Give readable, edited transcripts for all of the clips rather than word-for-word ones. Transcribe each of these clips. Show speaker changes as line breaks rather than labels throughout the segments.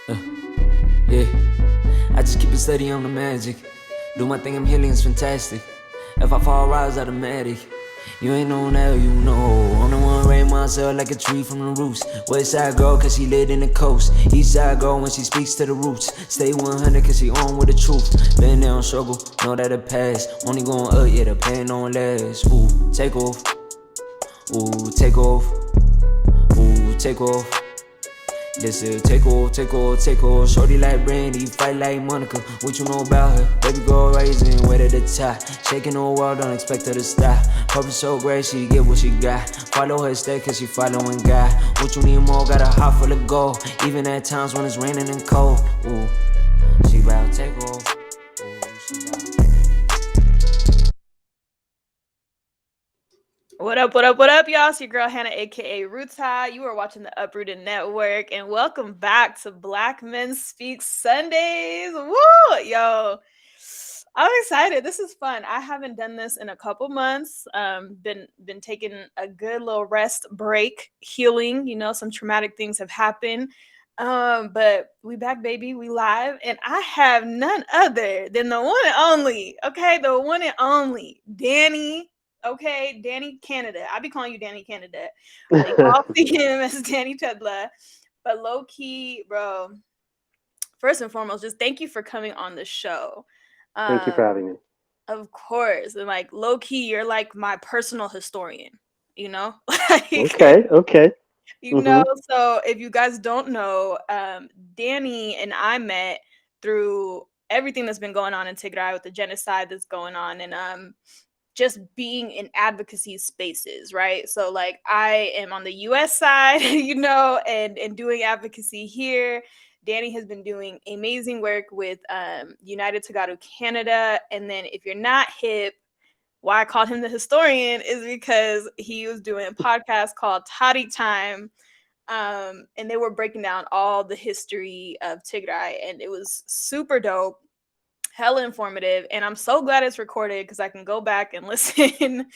Yeah, I just keep it steady on the magic. Do my thing, I'm healing, it's fantastic. If I fall, rise automatic. You ain't know now, you know. I'm the one raise myself like a tree from the roots. West side girl, cause she lit in the coast. East side girl when she speaks to the roots. Stay 100 cause she on with the truth. Been there on struggle, know that it pass. Only going up, yeah, the pain don't last. Ooh, take off. Ooh, take off. Ooh, take off. This is take off. Shorty like Brandy, fight like Monica. What you know about her? Baby girl rising, way to the top. Shaking the world, don't expect her to stop. Purpose so great, she get what she got. Follow her step, cause she following God. What you need more, got a heart full of gold. Even at times when it's raining and cold. Ooh, she bout take off. Ooh, she bout.
What up, y'all? It's your girl Hannah, aka Ruta. You are watching the Uprooted Network, and welcome back to Black Men Speak Sundays. Woo! Yo, I'm excited. This is fun. I haven't done this in a couple months. Been taking a good little rest break, healing. You know, some traumatic things have happened. But we back, baby. We live, and I have none other than the one and only. Okay, the one and only Danny. Okay, Danny Canada. I be calling you Danny Canada. But y'all see him as Danny Tedla. But low key, bro. First and foremost, just thank you for coming on the show.
Thank you for
Um,
having me.
of course, and like low key, you're like my personal historian. You know, like
Okay.
you know.
hmm
So if you guys don't know, Danny and I met through everything that's been going on in Tigray with the genocide that's going on, and just being in advocacy spaces, right? So like I am on the US side, you know, and doing advocacy here. Danny has been doing amazing work with United Tegaru Canada. And then if you're not hip, why I called him the historian is because he was doing a podcast called Tarik Time. And they were breaking down all the history of Tigray, and it was super dope, hella informative, and I'm so glad it's recorded because I can go back and listen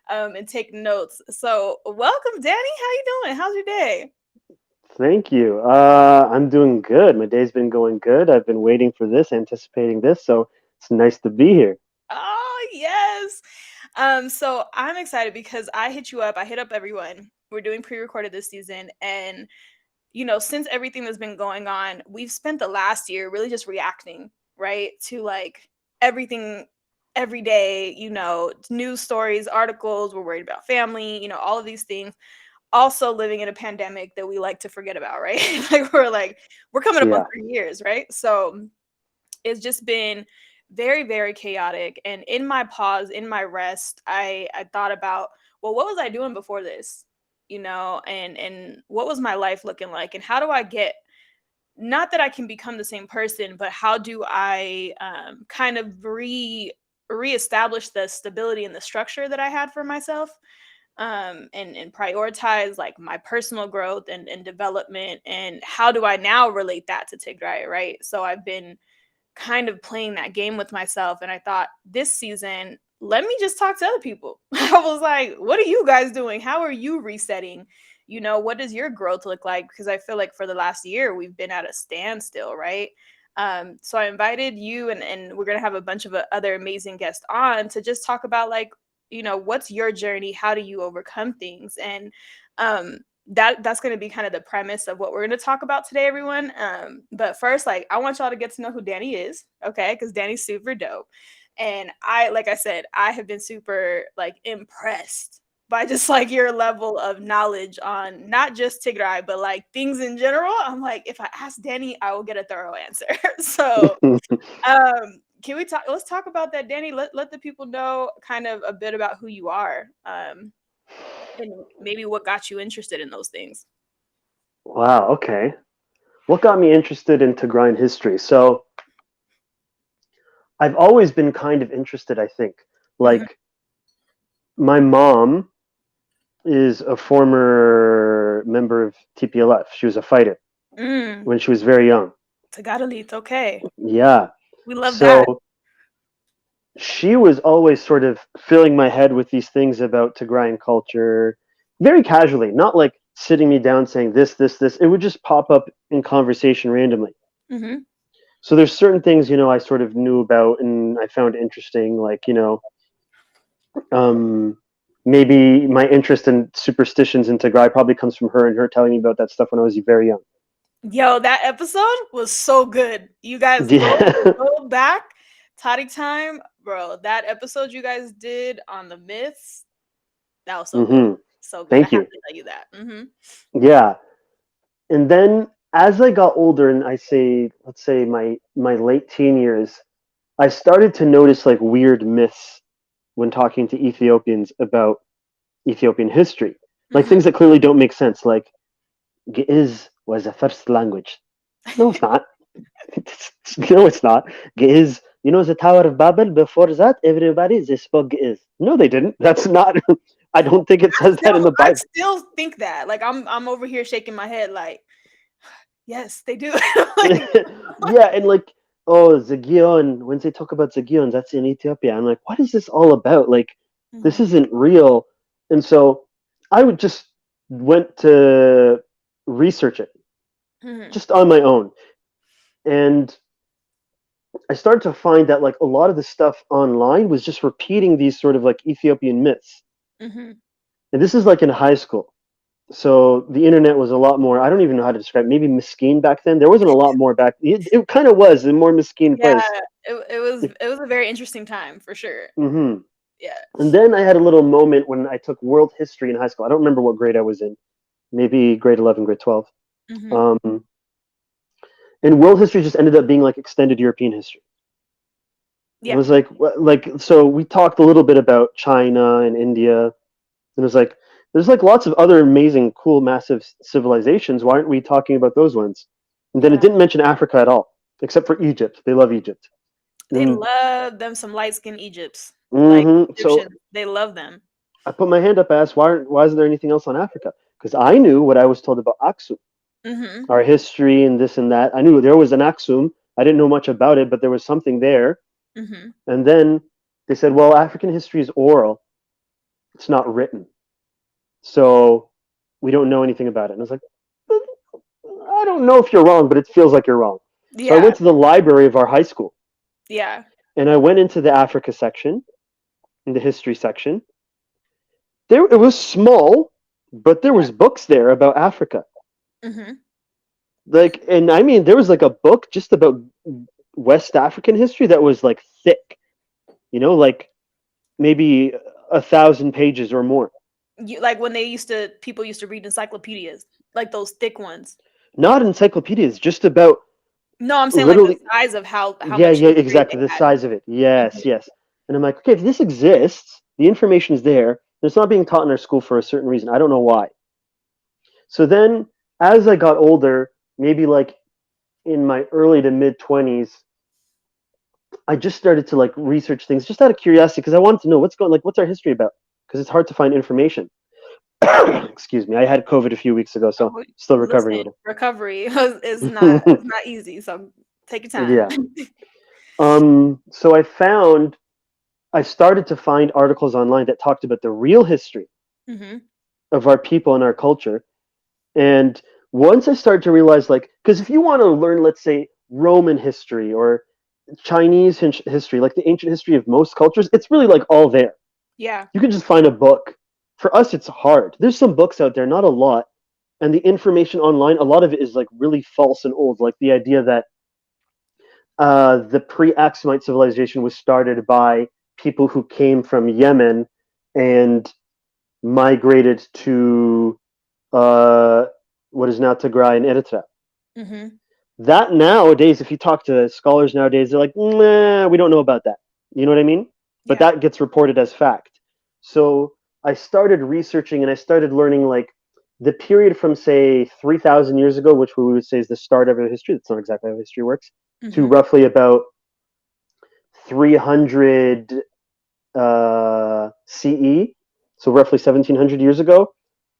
and take notes. So welcome, Danny. How you doing? How's your day?
Thank you. I'm doing good. My day's been going good. I've been waiting for this, anticipating this, so it's nice to be here.
Oh yes. So I'm excited because I hit you up. I hit up everyone. We're doing pre-recorded this season, and you know, since everything that's been going on, we've spent the last year really just reacting, right, to like everything every day, you know, news stories, articles, we're worried about family, you know, all of these things. Also living in a pandemic that we like to forget about, right? like we're coming up on
Yeah.
3 years, right? So it's just been very, very chaotic. And in my pause, in my rest, I thought about, well, what was I doing before this? You know, and what was my life looking like? And how do I get, not that I can become the same person, but how do I kind of reestablish the stability and the structure that I had for myself, and prioritize like my personal growth and development, and how do I now relate that to Tigray, right? So I've been kind of playing that game with myself, and I thought this season, let me just talk to other people. I was like, what are you guys doing? How are you resetting? You know, what does your growth look like? Because I feel like for the last year we've been at a standstill, right? So I invited you, and we're gonna have a bunch of other amazing guests on to just talk about, like, you know, what's your journey? How do you overcome things? And um that's going to be kind of the premise of what we're going to talk about today, everyone. But first, like, I want y'all to get to know who Danny is, okay? Because Danny's super dope, and like I said, I have been super like impressed by just like your level of knowledge on not just Tigray, but like things in general. I'm like, if I ask Danny, I will get a thorough answer. So can we talk, let's talk about that, Danny. Let the people know kind of a bit about who you are, and maybe what got you interested in those things.
Wow. Okay. What got me interested in Tigrayan history? So I've always been kind of interested. I think,
Mhm.
like, my mom is a former member of TPLF. She was a fighter
Mm,
when she was very young.
Tagalog, okay.
Yeah.
We love that.
So she was always sort of filling my head with these things about Tigrayan culture, very casually, not like sitting me down saying this. It would just pop up in conversation randomly.
Mm-hmm.
So there's certain things, I sort of knew about and I found interesting, like, um, maybe my interest in superstitions in Tigray probably comes from her and her telling me about that stuff when I was very young.
Yo, that episode was so good. You guys
Yeah.
go back. Tarik Time, bro. That episode you guys did on the myths, that was so good.
Hmm.
So good. I
Thank
have
you.
to tell you that.
Yeah. And then as I got older and let's say my late teen years, I started to notice like weird myths when talking to Ethiopians about Ethiopian history. Like things that clearly don't make sense, like Ge'ez was the first language. No, it's not. No, it's not. Ge'ez, the Tower of Babel, before that, everybody, they spoke Ge'ez. No, they didn't. That's not, I don't think it says that in the
I
Bible.
still think that. Like I'm over here shaking my head like, yes, they do. Like,
Yeah, and like, oh, Zagion, when they talk about Zagion, that's in Ethiopia. I'm like, what is this all about? Like, this isn't real. And so I would just went to research it just on my own. And I started to find that like a lot of the stuff online was just repeating these sort of like Ethiopian myths. And this is like in high school. So the internet was a lot more, I don't even know how to describe it, maybe mesquite back then. There wasn't a lot more back. It kind of was a more mesquite
yeah,
place.
it was a very interesting time for sure.
Hmm.
Yeah.
And then I had a little moment when I took world history in high school. I don't remember what grade I was in, maybe grade 11, grade 12. Um, and world history just ended up being like extended European history. It was like, so we talked a little bit about China and India. And it was like, there's like lots of other amazing, cool, massive civilizations. Why aren't we talking about those ones? And then it didn't mention Africa at all, except for Egypt. They love Egypt.
They love them some light skinned Egypts. Like
Mm-hmm.
Egyptians,
So
they love them.
I put my hand up, asked, why isn't there anything else on Africa? Because I knew what I was told about Aksum, our history and this and that. I knew there was an Aksum. I didn't know much about it, but there was something there. And then they said, well, African history is oral. It's not written. So we don't know anything about it. And I was like, I don't know if you're wrong, but it feels like you're wrong. So I went to the library of our high school.
Yeah.
And I went into the Africa section, in the history section. It was small, but there was books there about Africa. Like, and I mean, there was like a book just about West African history that was like thick, like maybe 1,000 pages or more.
Like when people used to read encyclopedias, like those thick ones.
Not encyclopedias, just about.
No, I'm saying
literally,
like the size of how
yeah,
much.
yeah, exactly, the size of it. Yes, yes. And I'm like, okay, if this exists, the information is there. It's not being taught in our school for a certain reason. I don't know why. So then, as I got older, maybe like in my early to mid 20s, I just started to like research things just out of curiosity because I wanted to know what's our history about, because it's hard to find information. Excuse me, I had COVID a few weeks ago, so still recovering a little.
Recovery is not easy, so take your time.
Yeah. So I started to find articles online that talked about the real history of our people and our culture. And once I started to realize, like, because if you want to learn, let's say, Roman history or Chinese history, like the ancient history of most cultures, it's really like all there.
Yeah.
You can just find a book. For us, it's hard. There's some books out there, not a lot. And the information online, a lot of it is like really false and old. Like the idea that the pre-Aksumite civilization was started by people who came from Yemen and migrated to what is now Tigray and Eritrea. That nowadays, if you talk to scholars nowadays, they're like, nah, we don't know about that. You know what I mean? But that gets reported as fact. So I started researching and I started learning like the period from say 3,000 years ago, which we would say is the start of our history. That's not exactly how history works. To roughly about 300 CE, so roughly 1,700 years ago.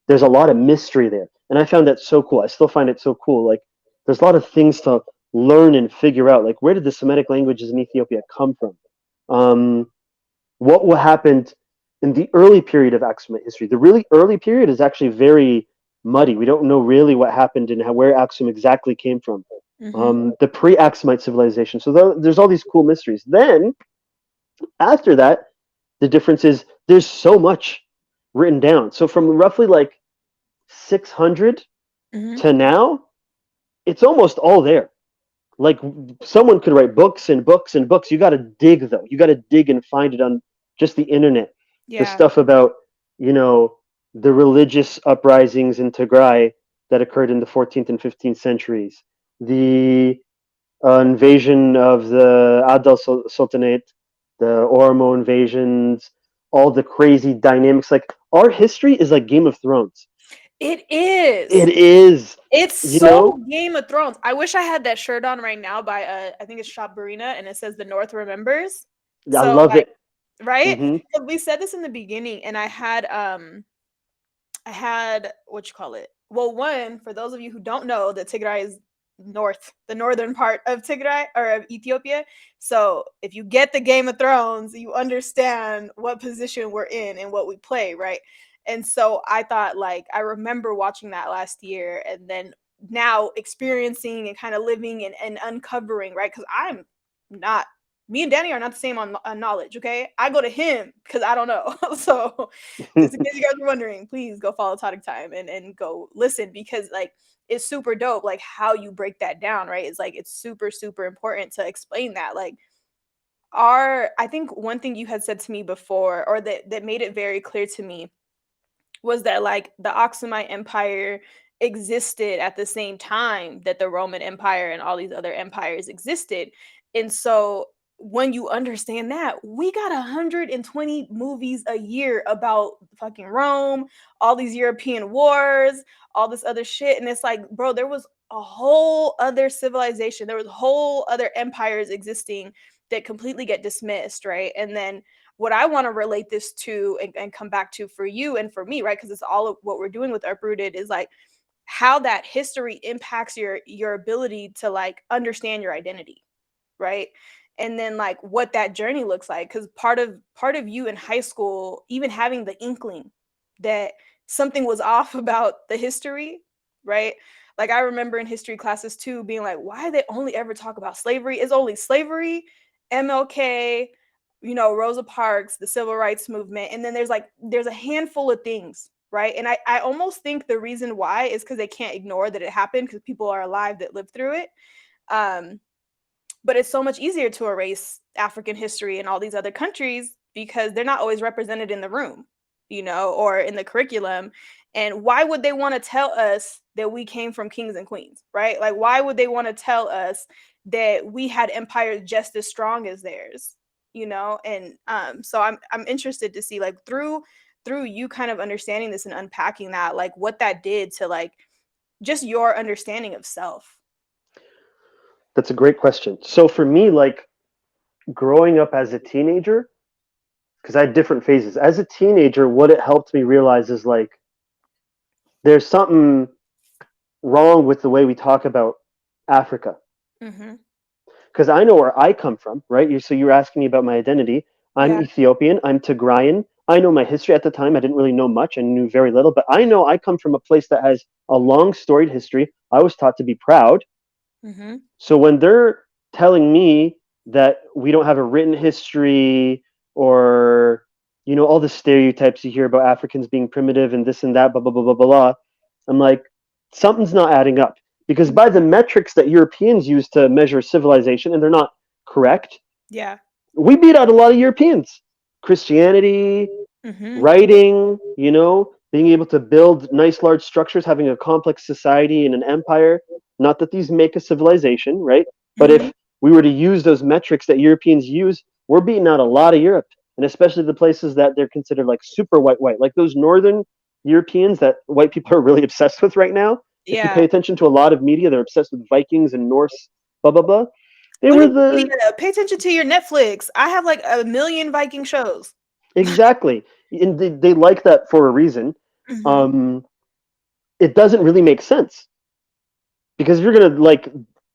There's a lot of mystery there, and I found that so cool. I still find it so cool. Like, there's a lot of things to learn and figure out. Like, where did the Semitic languages in Ethiopia come from? What happened in the early period of Aksumite history? The really early period is actually very muddy. We don't know really what happened and where Aksum exactly came from. the pre-Axumite civilization. So there's all these cool mysteries. Then after that, the difference is there's so much written down. So from roughly like 600 to now, it's almost all there. Like someone could write books and books and books. You got to dig though. You got to dig and find it on just the internet. The
Yeah.
stuff about, the religious uprisings in Tigray that occurred in the 14th and 15th centuries, the invasion of the Adal Sultanate, the Oromo invasions, all the crazy dynamics. Like our history is like Game of Thrones.
It is.
It is.
It's so Game of Thrones. I wish I had that shirt on right now by I think it's Shop Barina, and it says "The North Remembers."
I love it.
Right?
Mm-hmm.
We said this in the beginning, and I had what you call it? Well, one, for those of you who don't know, that Tigray is the northern part of Tigray or of Ethiopia. So if you get the Game of Thrones, you understand what position we're in and what we play, right? And so I thought, like, I remember watching that last year, and then now experiencing and kind of living and uncovering, right? Because me and Danny are not the same on knowledge, okay? I go to him because I don't know. So just in case you guys are wondering, please go follow Tarik Time and go listen, because like it's super dope, like how you break that down, right? It's like it's super, super important to explain that. Like I think one thing you had said to me before, or that made it very clear to me, was that like the Aksumite Empire existed at the same time that the Roman Empire and all these other empires existed. And so when you understand that, we got 120 movies a year about fucking Rome, all these European wars, all this other shit. And it's like, bro, there was a whole other civilization. There was whole other empires existing that completely get dismissed, right? And then what I want to relate this to and come back to for you and for me, right? Because it's all of what we're doing with Uprooted, is like how that history impacts your ability to like understand your identity, right? And then like what that journey looks like. Because part of you in high school, even having the inkling that something was off about the history, right? Like I remember in history classes too being like, why they only ever talk about slavery? It's only slavery, MLK, Rosa Parks, the civil rights movement. And then there's a handful of things, right? And I almost think the reason why is because they can't ignore that it happened, because people are alive that lived through it. But it's so much easier to erase African history in all these other countries because they're not always represented in the room, or in the curriculum. And why would they want to tell us that we came from kings and queens, right? Like, why would they want to tell us that we had empires just as strong as theirs, And so I'm interested to see, like, through you kind of understanding this and unpacking that, like, what that did to, like, just your understanding of self.
That's a great question. So for me, like growing up as a teenager, because I had different phases. As a teenager, what it helped me realize is like there's something wrong with the way we talk about Africa. Because I know where I come from, right? So you're asking me about my identity. I'm Ethiopian. I'm Tigrayan. I know my history. At the time, I didn't really know much and knew very little, but I know I come from a place that has a long storied history. I was taught to be proud. So when they're telling me that we don't have a written history, or all the stereotypes you hear about Africans being primitive and this and that, blah blah blah blah blah, I'm like, something's not adding up, because by the metrics that Europeans use to measure civilization, and they're not correct, we beat out a lot of Europeans. Christianity, writing, being able to build nice large structures, having a complex society and an empire. Not that these make a civilization, right? But if we were to use those metrics that Europeans use, we're beating out a lot of Europe, and especially the places that they're considered like super white, like those northern Europeans that white people are really obsessed with right now. If you pay attention to a lot of media, they're obsessed with Vikings and Norse, blah blah blah. They were
pay attention to your Netflix. I have like 1 million Viking shows.
Exactly, and they like that for a reason. It doesn't really make sense, because if you're gonna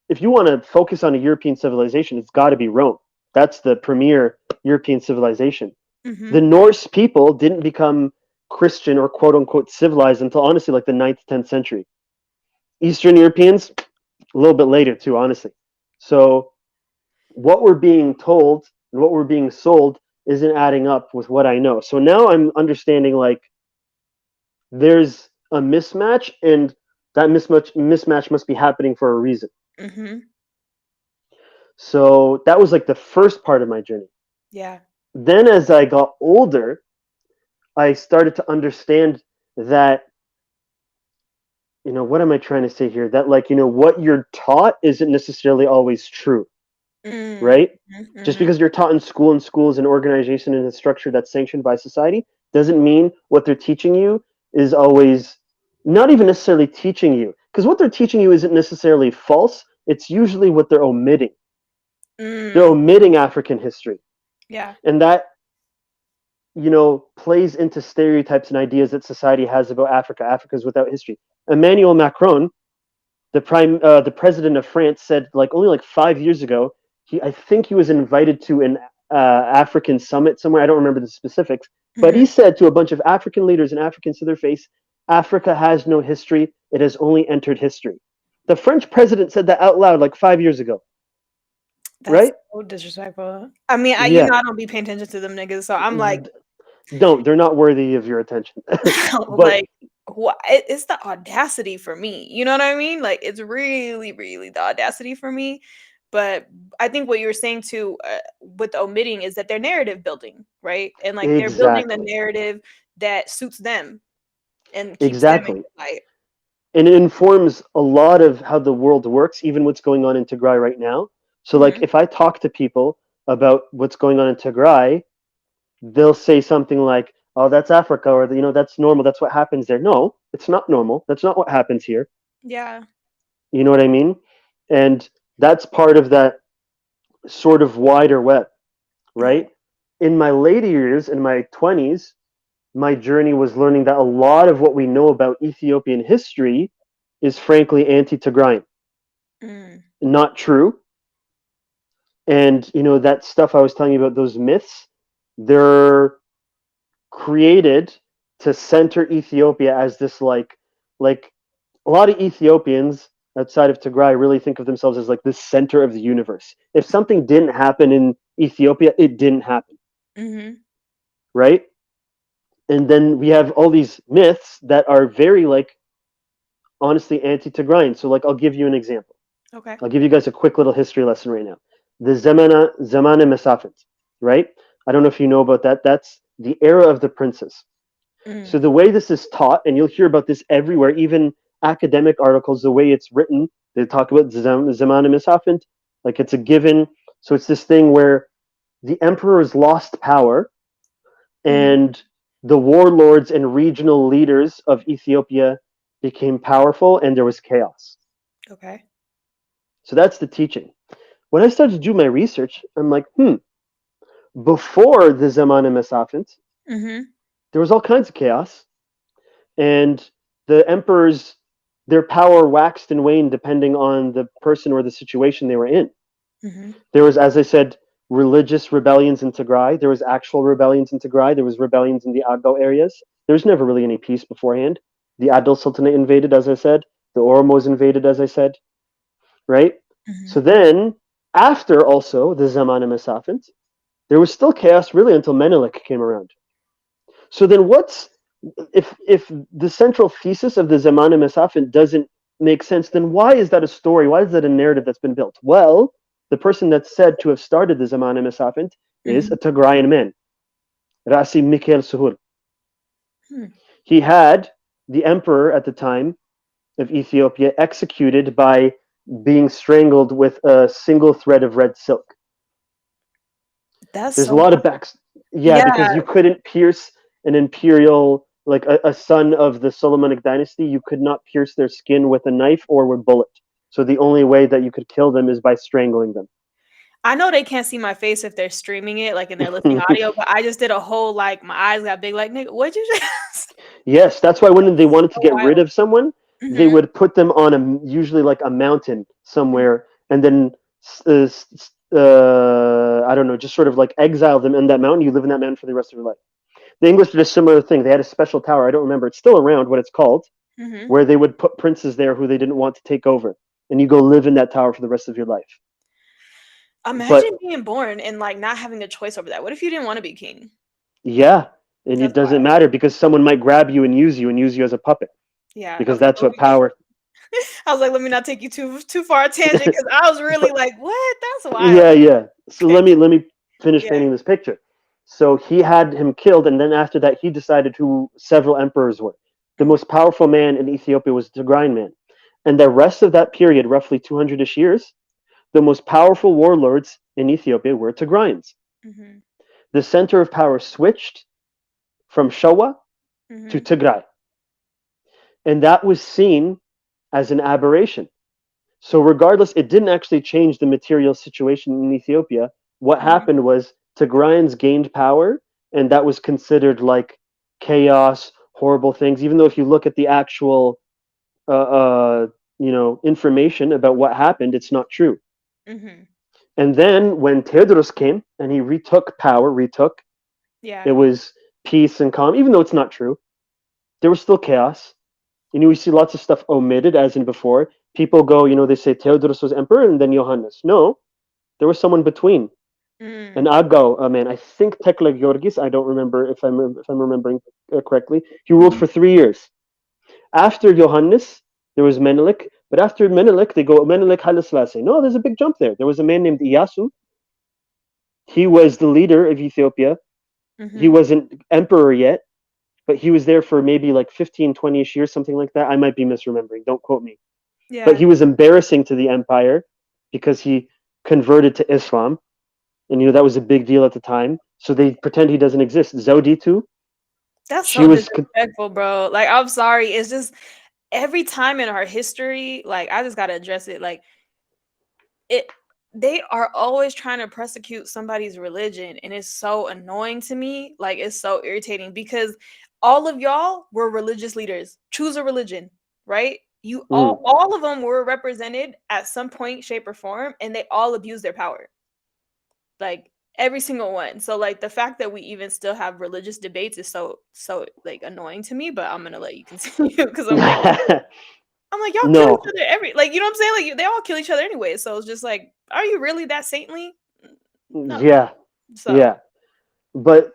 if you want to focus on a European civilization, it's got to be Rome. That's the premier European civilization. The Norse people didn't become Christian or quote unquote civilized until honestly like the 9th, 10th century. Eastern Europeans, a little bit later too, honestly. So what we're being told and what we're being sold isn't adding up with what I know. So now I'm understanding like there's a mismatch, and that mismatch must be happening for a reason.
Mm-hmm.
So that was like the first part of my journey.
Yeah.
Then as I got older, I started to understand that, what am I trying to say here? That like, what you're taught isn't necessarily always true, right? Just
Mm-hmm.
because you're taught in school, and school is an organization and a structure that's sanctioned by society, doesn't mean what they're teaching you is always not even necessarily teaching you. Because what they're teaching you isn't necessarily false. It's usually what they're omitting. They're
Mm.
omitting African history.
Yeah.
And that, plays into stereotypes and ideas that society has about Africa. Africa is without history. Emmanuel Macron, the president of France, said like only like 5 years ago. I think he was invited to an African summit somewhere. I don't remember the specifics, but he
Mm-hmm.
said to a bunch of African leaders and Africans to their face, "Africa has no history. It has only entered history." The French president said that out loud like 5 years ago,
That's
right?
so disrespectful. I mean,
Yeah.
I don't be paying attention to them niggas, so I'm like,
Don't. They're not worthy of your attention. But
like, what? It's the audacity for me. You know what I mean? Like, it's really, really the audacity for me. But I think what you were saying too, with the omitting, is that they're narrative building, right? And like they're building the
exactly.
narrative that suits them and keeps them in
Exactly.
the light.
And it informs a lot of how the world works, even what's going on in Tigray right now. So, like,
Mm-hmm.
if I talk to people about what's going on in Tigray, they'll say something like, "Oh, that's Africa," or "That's normal. That's what happens there." No, it's not normal. That's not what happens here.
Yeah.
You know what I mean? And that's part of that sort of wider web,
Mm-hmm.
right? In my later years, in my 20s, my journey was learning that a lot of what we know about Ethiopian history is frankly anti-Tigrayan,
Mm.
not true. And that stuff I was telling you about, those myths, they're created to center Ethiopia as this like a lot of Ethiopians outside of Tigray really think of themselves as like the center of the universe. If something didn't happen in Ethiopia, it didn't happen,
Mm-hmm.
right? And then we have all these myths that are very like honestly anti-Tigrayan. So like I'll give you an example.
Okay.
I'll give you guys a quick little history lesson right now. The Zamana Mesafint, right? I don't know if you know about that. That's the era of the princes.
Mm.
So the way this is taught, and you'll hear about this everywhere, even academic articles, the way it's written, they talk about Zamana Mesafint, like it's a given. So it's this thing where the emperors lost power,
Mm-hmm.
and the warlords and regional leaders of Ethiopia became powerful, and there was chaos.
Okay.
So that's the teaching. When I started to do my research, I'm like, before the Zamana Mesafint,
Mm-hmm.
there was all kinds of chaos, and the emperors, their power waxed and waned depending on the person or the situation they were in.
Mm-hmm.
There was, as I said, religious rebellions in Tigray. There was actual rebellions in Tigray. There was rebellions in the Agbo areas. There was never really any peace beforehand. The Adil Sultanate invaded, as I said. The Oromos invaded, as I said. Right?
Mm-hmm.
So then, after also the Zamana Mesafint, there was still chaos really until Menelik came around. So then what's if the central thesis of the Zamana Mesafint doesn't make sense, then why is that a story? Why is that a narrative that's been built? Well, the person that's said to have started the Zamana Mesafint is
Mm-hmm.
a Tigrayan man, Rasi Mikhail Suhul.
Hmm.
He had the emperor at the time of Ethiopia executed by being strangled with a single thread of red silk.
That's
There's a
so
lot of backs. Yeah,
yeah.
because you couldn't pierce an imperial, like a son of the Solomonic dynasty, you could not pierce their skin with a knife or with a bullet. So the only way that you could kill them is by strangling them.
I know they can't see my face if they're streaming it, like, and they're listening audio, but I just did a whole, like, my eyes got big, like, "Nigga, what'd you just"
Yes, that's why when they wanted to
so
get rid
wild.
of someone, they
Mhm.
would put them on usually like a mountain somewhere, and then I don't know, just sort of like exile them in that mountain. You live in that mountain for the rest of your life. The English did a similar thing. They had a special tower. I don't remember. It's still around. What it's called,
Mhm.
where they would put princes there who they didn't want to take over. and you go live in that tower for the rest of your life. But
Imagine being born and like not having a choice over that. What if you didn't want to be king?
yeah, and it
That's
doesn't
wild.
matter because someone might grab you and use you as a puppet,
Yeah.
because
Okay.
that's what power.
I was like, let me not take you too far a tangent because I was really
But
like, what? That's wild.
yeah, yeah. So
Okay.
let me finish
Yeah.
painting this picture. So he had him killed, and then after that, he decided who several emperors were. The
Mhm.
most powerful man in Ethiopia was the Tigrayan man, and the rest of that period, roughly 200ish years, the most powerful warlords in Ethiopia were Tigrayans.
Mhm.
The center of power switched from Showa to
Mhm.
Tigray, and that was seen as an aberration. So, regardless, it didn't actually change the material situation in Ethiopia. What
Mhm.
happened was Tigrayans gained power, and that was considered like chaos, horrible things. Even though if you look at the actual, information about what happened, it's not true.
Mhm.
And then when Tedros came and he retook, it
Yeah.
was peace and calm. Even though it's not true, there was still chaos. We see lots of stuff omitted, as in before. People go, they say Theodorus was emperor and then Johannes. No, there was someone between. And
Mm.
Agao, man, I think Tekla Georgis, I don't remember if I'm remembering correctly. He ruled
Mhm.
for 3 years. After Johannes, there was Menelik. But after Menelik, they go Menelik Haile Selassie. No, there's a big jump there. There was a man named Iyasu. He was the leader of Ethiopia. He
Mhm.
wasn't emperor yet, but he was there for maybe like 15, 20ish years, something like that. I might be misremembering. Don't quote me. But
Yeah.
he was embarrassing to the empire because he converted to Islam, and that was a big deal at the time. So they pretend he doesn't exist. Zoditu,
That's
she
so
was
disrespectful, bro. Like, I'm sorry. It's just every time in our history, like, I just gotta address it. Like, it they are always trying to persecute somebody's religion, and it's so annoying to me. Like, it's so irritating because all of y'all were religious leaders. Choose a religion, right? You
mm,
all of them were represented at some point, shape, or form, and they all abused their power. Like every single one. So like the fact that we even still have religious debates is so like annoying to me, but I'm gonna let you continue because I'm like y'all kill each
no,
other every like you know what I'm saying? Like they all kill each other anyway. So it's just like, are you really that saintly? No.
yeah,
So
yeah. But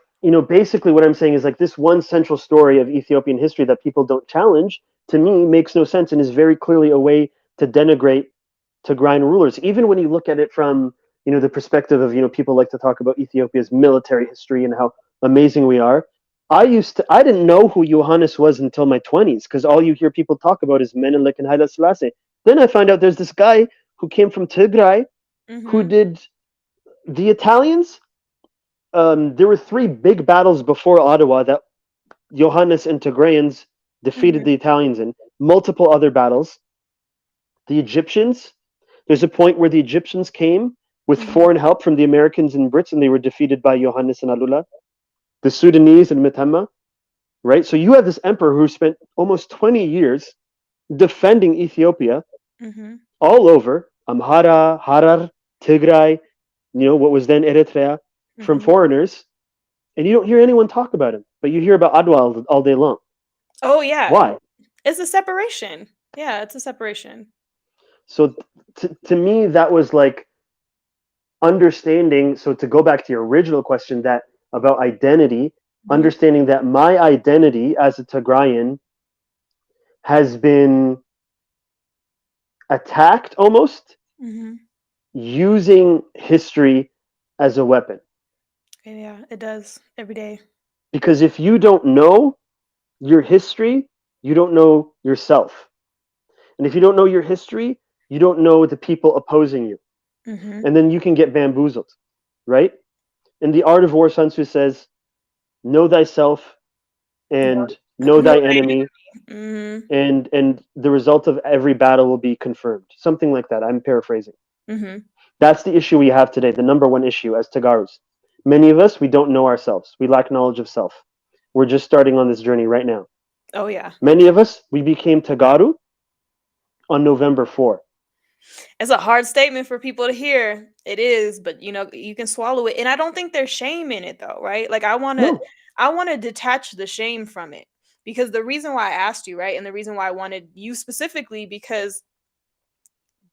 basically, what I'm saying is like this one central story of Ethiopian history that people don't challenge to me makes no sense and is very clearly a way to denigrate Tigrayan rulers. Even when you look at it from the perspective of people like to talk about Ethiopia's military history and how amazing we are. I didn't know who Johannes was until my 20s because all you hear people talk about is Menelik and Haile Selassie. Then I find out there's this guy who came from Tigray who
mm-hmm.
did the Italians. There were three big battles before Ottawa that Johannes and Tigrayans defeated
Mm-hmm.
the Italians in. Multiple other battles. The Egyptians, there's a point where the Egyptians came with
Mm-hmm.
foreign help from the Americans and Brits, and they were defeated by Johannes and Alula. The Sudanese and Metemma, right? So you have this emperor who spent almost 20 years defending Ethiopia
Mm-hmm.
all over Amhara, Harar, Tigray, what was then Eritrea, from
Mm-hmm.
foreigners, and you don't hear anyone talk about him, but you hear about Adwa all day long.
Oh yeah.
Why?
It's a separation. Yeah, it's a separation.
So to me, that was like understanding. So to go back to your original question, that about identity,
Mm-hmm.
understanding that my identity as a Tigrayan has been attacked almost
Mm-hmm.
using history as a weapon.
Yeah, it does every day.
Because if you don't know your history, you don't know yourself. And if you don't know your history, you don't know the people opposing you.
Mm-hmm.
And then you can get bamboozled, right? In the Art of War, Sun Tzu says, know thyself and know
No
thy
way.
enemy,
Mm-hmm.
and the result of every battle will be confirmed. Something like that. I'm paraphrasing.
Mm-hmm.
That's the issue we have today, the number one issue as Tagarus. Many of us, we don't know ourselves. We lack knowledge of self. We're just starting on this journey right now.
Oh yeah.
Many of us, we became Tagaru on November 4.
It's a hard statement for people to hear. It is, but you can swallow it. And I don't think there's shame in it though, right? Like
No.
I want to detach the shame from it. Because the reason why I asked you, right? And the reason why I wanted you specifically because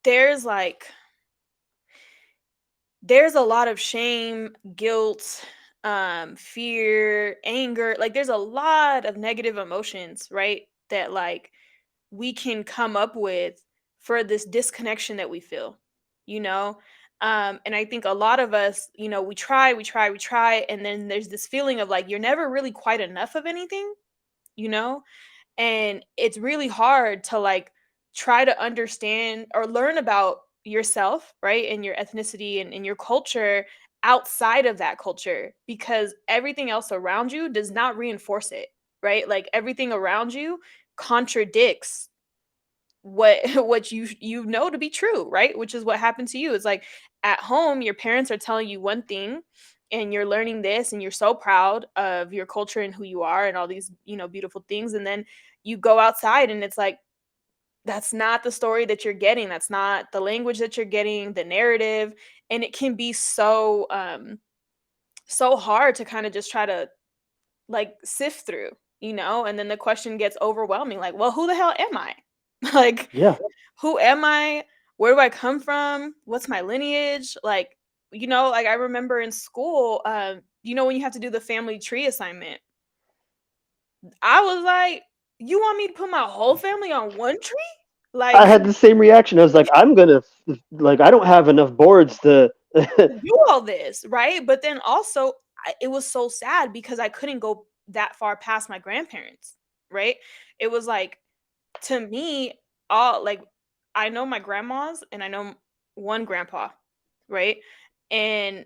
there's like there's a lot of shame, guilt, fear, anger. Like there's a lot of negative emotions, right? That like we can come up with for this disconnection that we feel, you know? And I think a lot of us, you know, we try, and then there's this feeling of like you're never really quite enough of anything, you know? And it's really hard to like try to understand or learn about yourself, right, and your ethnicity and your culture outside of that culture, because everything else around you does not reinforce it, right? Like everything around you contradicts what what you know to be true, right? Which is what happened to you. It's like at home your parents are telling you one thing and you're learning this and you're so proud of your culture and who you are and all these, you know, beautiful things, and then you go outside and it's like that's not the story that you're getting, that's not the language that you're getting, the narrative. And it can be so so hard to kind of just try to like sift through, you know? And then the question gets overwhelming, like, well, who the hell am I? Like,
Yeah.
who am I? Where do I come from? What's my lineage? Like, you know, like I remember in school, you know, when you have to do the family tree assignment, I was like, you want me to put my whole family on one tree?
I
Like,
had the same reaction. I was like, I'm gonna like, I don't have enough boards to.
do all this, right? But then also, it was so sad because I couldn't go that far past my grandparents, right? It was like, to me, all like, I know my grandmas and I know one grandpa, right? And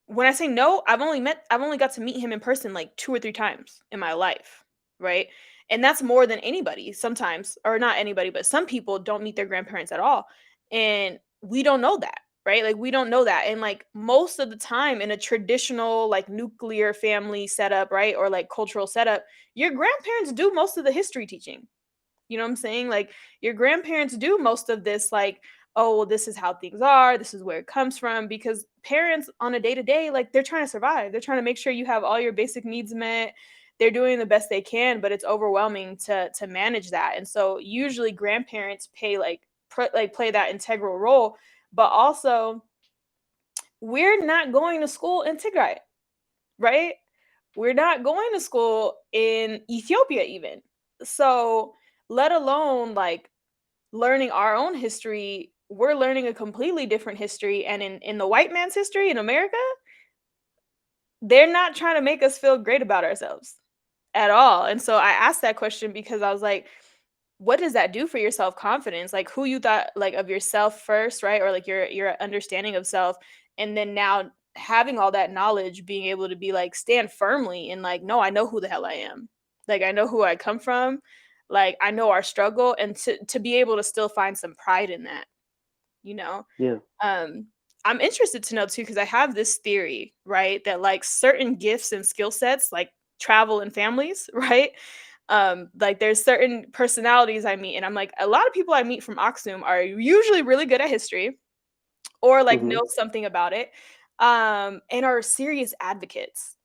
when I say no, I've only got to meet him in person like 2 or 3 times in my life, right? And that's more than anybody sometimes, or not anybody, but some people don't meet their grandparents at all. And we don't know that, right? Like we don't know that. And like most of the time in a traditional like nuclear family setup, right? Or like cultural setup, your grandparents do most of the history teaching. You know what I'm saying? Like your grandparents do most of this, like, oh, well, this is how things are. This is where it comes from. Because parents on a day to day, like they're trying to survive. They're trying to make sure you have all your basic needs met. They're doing the best they can, but it's overwhelming to manage that. And so usually grandparents play that integral role. But also, we're not going to school in Tigray, right? We're not going to school in Ethiopia even. So let alone like learning our own history, we're learning a completely different history. And in the white man's history in America, they're not trying to make us feel great about ourselves at all. And so I asked that question because I was like, what does that do for your self-confidence? Like who you thought like of yourself first, right? Or like your understanding of self. And then now having all that knowledge, being able to be like stand firmly and like, no, I know who the hell I am. Like I know who I come from. Like I know our struggle, and to be able to still find some pride in that, you know?
Yeah.
Um, I'm interested to know too, because I have this theory, right? That like certain gifts and skill sets, like travel and families, right? Like there's certain personalities I meet, and I'm like, a lot of people I meet from Aksum are usually really good at history or like
Hmm.
know something about it, and are serious advocates.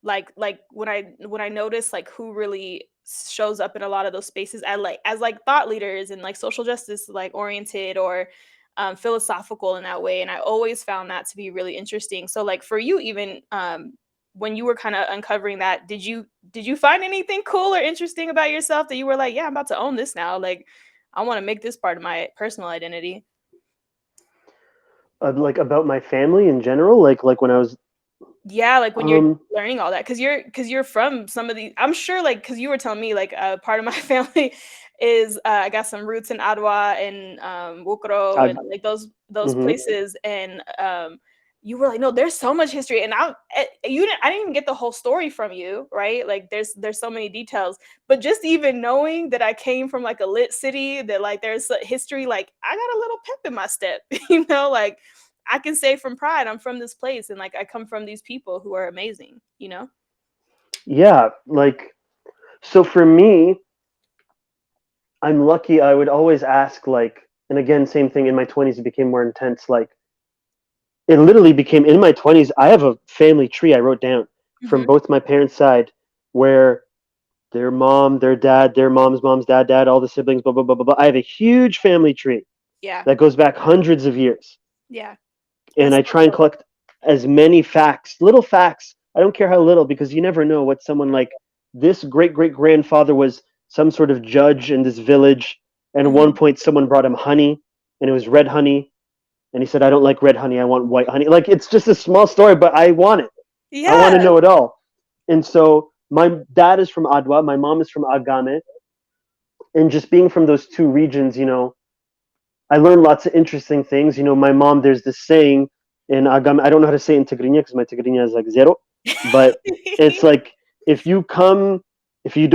Like when I notice like who really shows up in a lot of those spaces as like thought leaders and like social justice like oriented or philosophical in that way. And I always found that to be really interesting. So like for you, even when you were kind of uncovering that, did you find anything cool or interesting about yourself that you were like, yeah, I'm about to own this now, like I want to make this part of my personal identity?
Like about my family in general, like when I was,
Yeah, like when you're
um,
learning all that, because you're from some of these, I'm sure, like because you were telling me, like part of my family is I got some roots in Adwa and Wukro
I,
and like those
mhm.
places, and you were like, no, there's so much history, and I didn't even get the whole story from you, right? Like there's so many details, but just even knowing that I came from like a lit city, that like there's a history, like I got a little pep in my step, you know, like I can say from pride, I'm from this place and like I come from these people who are amazing, you know?
Yeah, like, so for me, I'm lucky. I would always ask, like, and again, same thing in my 20s, it became more intense. Like, it literally became in my 20s. I have a family tree I wrote down from
Mhm.
both my parents' side, where their mom, their dad, their mom's dad, all the siblings, blah, blah, blah, blah, blah. I have a huge family tree.
Yeah.
that goes back hundreds of years.
Yeah.
And
That's
I
so
try and
dope.
collect as many facts, little facts. I don't care how little, because you never know what someone like this great great grandfather was some sort of judge in this village. And at one
Mhm.
point, someone brought him honey, and it was red honey. And he said, I don't like red honey. I want white honey. Like, it's just a small story, but I want it. I want to
Yeah.
know it all. And so my dad is from Adwa. My mom is from Agame. And just being from those two regions, I learned lots of interesting things. My mom, there's this saying in Agame. I don't know how to say it in Tigrinya because my Tigrinya is like zero. But it's like, if you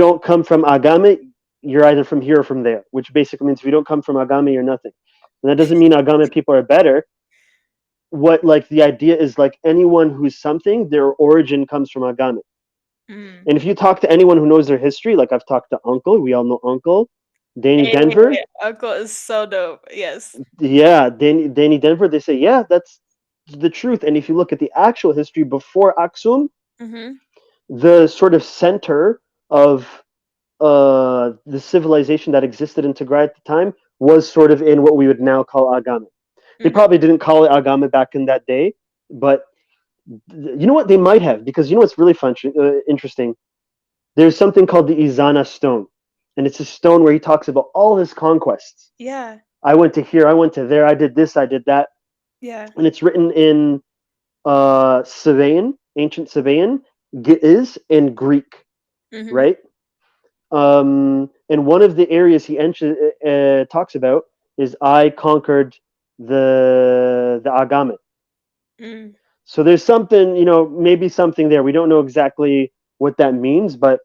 don't come from Agame, you're either from here or from there, which basically means if you don't come from Agame, you're nothing. And that doesn't mean Agame people are better. What, like, the idea is, like, anyone who's something, their origin comes from Agame.
Mm.
And if you talk to anyone who knows their history, like I've talked to Uncle, we all know Uncle, Danny
Hey,
Denver.
Uncle is so dope. Yes.
Yeah, Danny Denver, they say, yeah, that's the truth. And if you look at the actual history before Aksum,
Mm-hmm.
the sort of center of the civilization that existed in Tigray at the time was sort of in what we would now call Agame. They
Mm-hmm.
probably didn't call it Agame back in that day, but you know what? They might have, because you know what's really interesting? There's something called the Izana stone, and it's a stone where he talks about all his conquests.
Yeah.
I went to here, I went to there, I did this, I did that,
Yeah.
and it's written in Sabaean, ancient Sabaean, Giz, and Greek,
Mm-hmm.
right? And one of the areas he talks about is I conquered the Agame.
Mm.
So there's something, maybe something there. We don't know exactly what that means, but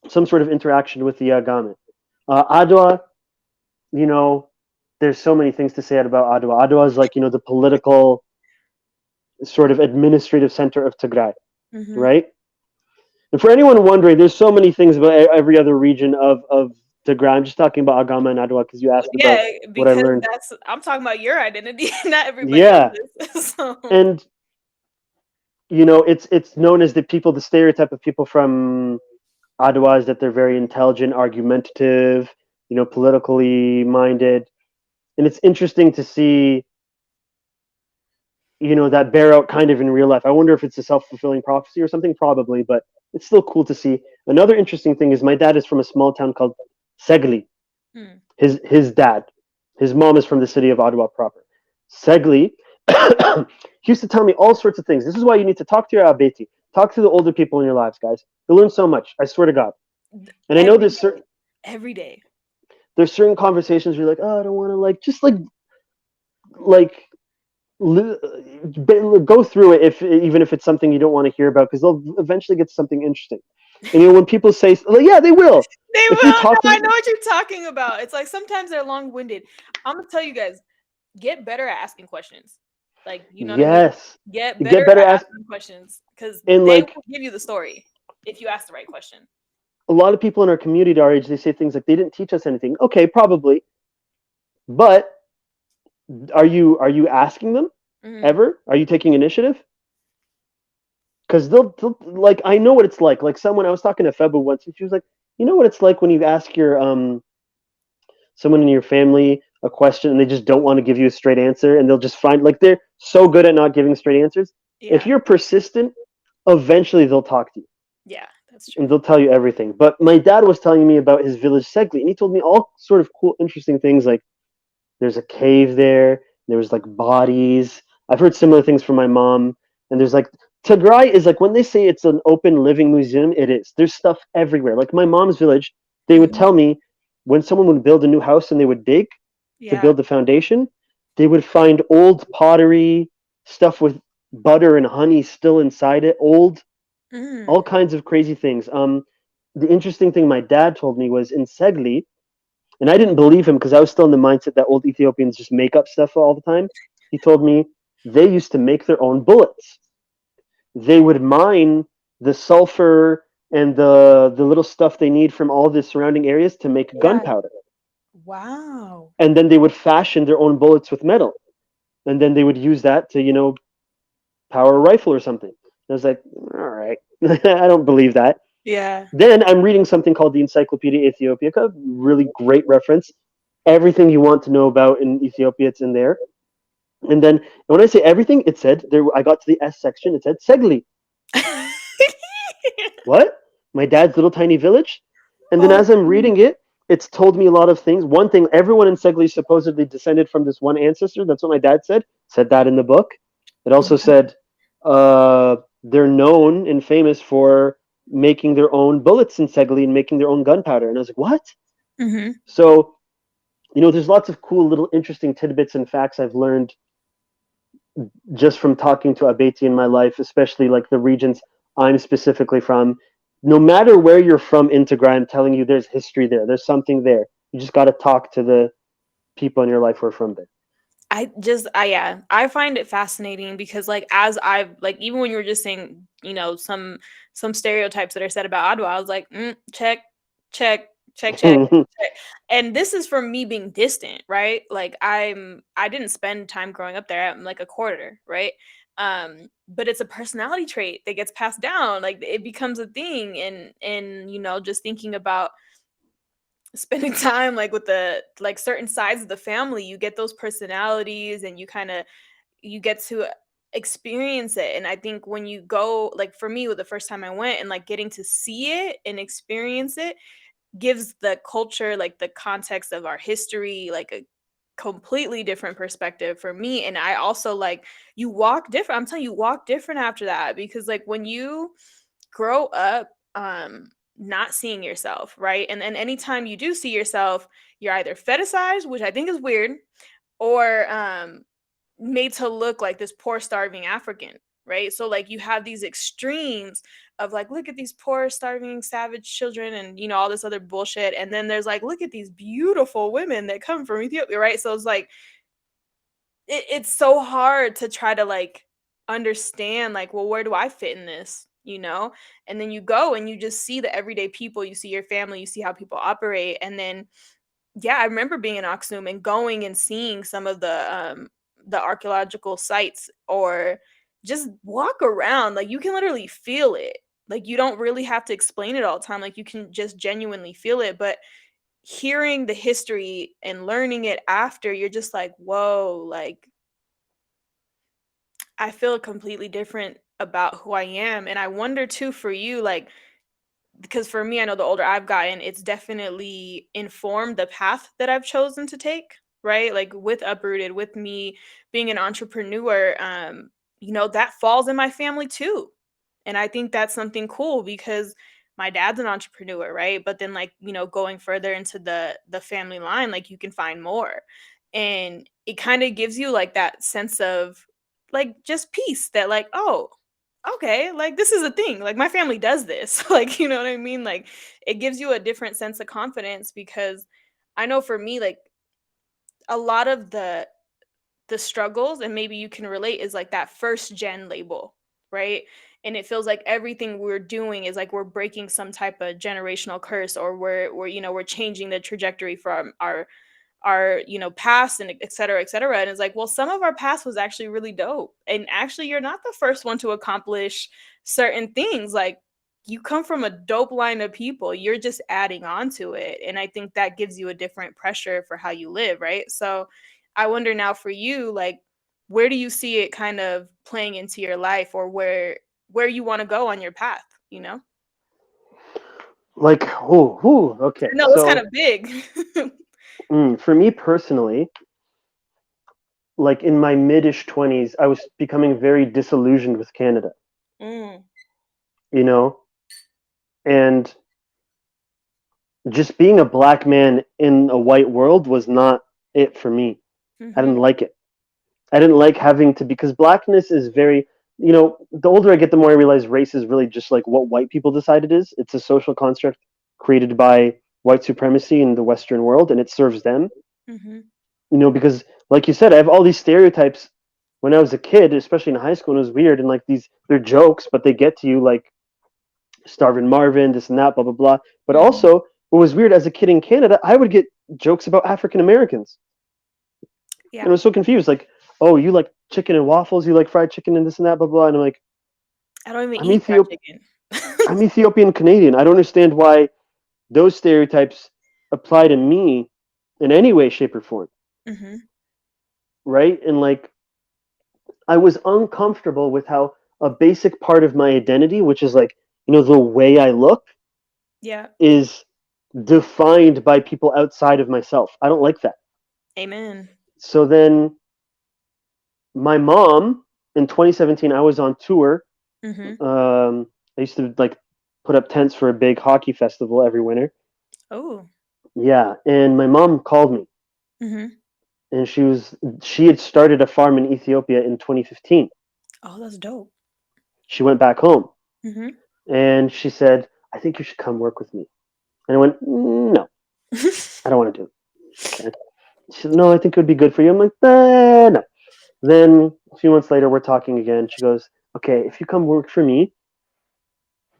some sort of interaction with the Agame. Adwa, you know, there's so many things to say about Adwa. Adwa is like, the political sort of administrative center of Tigray,
Mm-hmm.
right? And for anyone wondering, there's so many things about every other region of Tigray. I'm just talking about Agama and Adwa because you asked about
Yeah,
what I
because
learned.
I'm talking about your identity, not everybody
Yeah,
else's. So
and it's known as the stereotype of people from Adwa is that they're very intelligent, argumentative, politically minded, and it's interesting to see, that bear out kind of in real life. I wonder if it's a self-fulfilling prophecy or something, probably, but it's still cool to see. Another interesting thing is my dad is from a small town called Segli.
mm.
His dad, his mom is from the city of Ottawa proper. Segli, he used to tell me all sorts of things. This is why you need to talk to your abeti, talk to the older people in your lives, guys. You'll learn so much. I swear to God. And I know
every day. Every day.
there's certain conversations where you're like, oh, I don't want to just like go through it, if even if it's something you don't want to hear about, because they'll eventually get to something interesting. And when people say, like, yeah, they will.
They
If you're
will. No, I
talking,
know what you're talking about. It's like sometimes they're long-winded. I'm gonna tell you guys, get better at asking questions. Like, you know what I mean?
yes,
Get better
get better
at
at,
asking questions because
and
they
like
will give you the story if you ask the right question.
a lot of people in our community our age, they say things like they didn't teach us anything. Okay, probably, but are you asking them
Mm-hmm.
ever? Are you taking initiative? Because they'll like, I know what it's like. Like, someone, I was talking to Feba once, and she was like, you know what it's like when you ask your someone in your family a question and they just don't want to give you a straight answer, and they'll just find, like, they're so good at not giving straight answers. If
Yeah,
you're persistent, eventually they'll talk to you
yeah, that's true.
and they'll tell you everything. But my dad was telling me about his village Segli, and he told me all sort of cool, interesting things, like there's a cave there, there was like bodies. I've heard similar things from my mom, and there's like, Tigray is like, when they say it's an open living museum, it is. There's stuff everywhere. Like my mom's village, they would
Mhm.
tell me when someone would build a new house and they would dig to
Yeah.
build the foundation, they would find old pottery, stuff with butter and honey still inside it, old, all
Mm.
kinds of crazy things. The interesting thing my dad told me was in Segli, and I didn't believe him because I was still in the mindset that old Ethiopians just make up stuff all the time. He told me they used to make their own bullets. They would mine the sulfur and the little stuff they need from all the surrounding areas to make
Yeah.
gunpowder.
Wow.
And then they would fashion their own bullets with metal. And then they would use that to, power a rifle or something. I was like, all right, I don't believe that.
Yeah.
Then I'm reading something called the Encyclopedia Ethiopica, really great reference. everything you want to know about in Ethiopia, it's in there. And then when I say everything, it said there. I got to the S section. It said Segli. What? My dad's little tiny village. And then
Oh,
as I'm reading it, it's told me a lot of things. One thing, everyone in Segli supposedly descended from this one ancestor. That's what my dad said. Said that in the book. It also said they're known and famous for making their own bullets in Segli and making their own gunpowder. And I was like, what?
mm-hmm.
So, there's lots of cool little interesting tidbits and facts I've learned just from talking to Abeti in my life, especially like the regions I'm specifically from. No matter where you're from in Tigray, I'm telling you, there's history there. There's something there. You just got to talk to the people in your life who are from there.
I find it fascinating because like as I've like even when you were just saying, some stereotypes that are said about Adwa, I was like, check, check, check, check, check. And this is from me being distant, right? Like I didn't spend time growing up there. I'm like a quarter, right? But it's a personality trait that gets passed down. Like it becomes a thing, and just thinking about spending time like with the like certain sides of the family, you get those personalities and you get to experience it. And I think when you go, like for me, with the first time I went and like getting to see it and experience it gives the culture, like the context of our history, like a completely different perspective for me. And I also like you walk different. I'm telling you, walk different after that, because like when you grow up not seeing yourself, right? And then anytime you do see yourself, you're either fetishized, which I think is weird, or made to look like this poor starving African, right? So like you have these extremes of like, look at these poor starving savage children and all this other bullshit, and then there's like, look at these beautiful women that come from Ethiopia, right? So it's like it's so hard to try to like understand like, well, where do I fit in this? And then you go and you just see the everyday people, you see your family, you see how people operate. And then yeah, I remember being in Aksum and going and seeing some of the archaeological sites, or just walk around, like you can literally feel it. Like you don't really have to explain it all the time, like you can just genuinely feel it. But hearing the history and learning it after, you're just like, whoa, like I feel completely different about who I am. And I wonder too for you, like, because for me, I know the older I've gotten, it's definitely informed the path that I've chosen to take, right? Like with Uprooted, with me being an entrepreneur, that falls in my family too. And I think that's something cool because my dad's an entrepreneur, right? But then like, going further into the family line, like you can find more. And it kind of gives you like that sense of like just peace that like, oh, okay, like this is a thing. Like my family does this. Like, you know what I mean? Like it gives you a different sense of confidence, because I know for me, like a lot of the struggles, and maybe you can relate, is like that first gen label, right? And it feels like everything we're doing is like we're breaking some type of generational curse, or we're changing the trajectory from our past, and et cetera, et cetera. And it's like, well, some of our past was actually really dope, and actually you're not the first one to accomplish certain things. Like you come from a dope line of people, you're just adding on to it. And I think that gives you a different pressure for how you live, right? So I wonder now for you, like where do you see it kind of playing into your life, or where you want to go on your path,
Like, okay.
I know it's kind
So,
of big.
for me personally, like in my mid-ish 20s, I was becoming very disillusioned with Canada,
Mm,
you know? And just being a black man in a white world was not it for me. I
mm-hmm,
didn't like it. I didn't like having to, because blackness is very, the older I get, the more I realize race is really just like what white people decide it is. It's a social construct created by white supremacy in the Western world, and it serves them.
mm-hmm.
Because like you said, I have all these stereotypes when I was a kid, especially in high school, and it was weird. And like they're jokes, but they get to you, like Starvin' Marvin, this and that, blah, blah, blah. But
Mm-hmm.
also, what was weird as a kid in Canada, I would get jokes about African Americans. And
Yeah.
I was so confused, like, oh, you like chicken and waffles, you like fried chicken and this and that, blah, blah. And I'm like,
I don't even
I'm,
eat fried
Ethiop-
chicken.
I'm Ethiopian Canadian. I don't understand why those stereotypes apply to me, in any way, shape, or form,
Mm-hmm.
right? And like I was uncomfortable with how a basic part of my identity, which is like, the way I look,
Yeah.
is defined by people outside of myself. I don't like that.
Amen.
So then my mom in 2017, I was on tour.
Mm-hmm.
I used to like put up tents for a big hockey festival every winter.
Oh.
Yeah, and my mom called me,
Mm-hmm.
and she had started a farm in Ethiopia in 2015.
Oh, that's dope.
She went back home,
Mm-hmm.
and she said, "I think you should come work with me." And I went, "No, I don't want to do it." Okay. She said, "No, I think it would be good for you." I'm like, No." Then a few months later, we're talking again. She goes, "Okay, if you come work for me,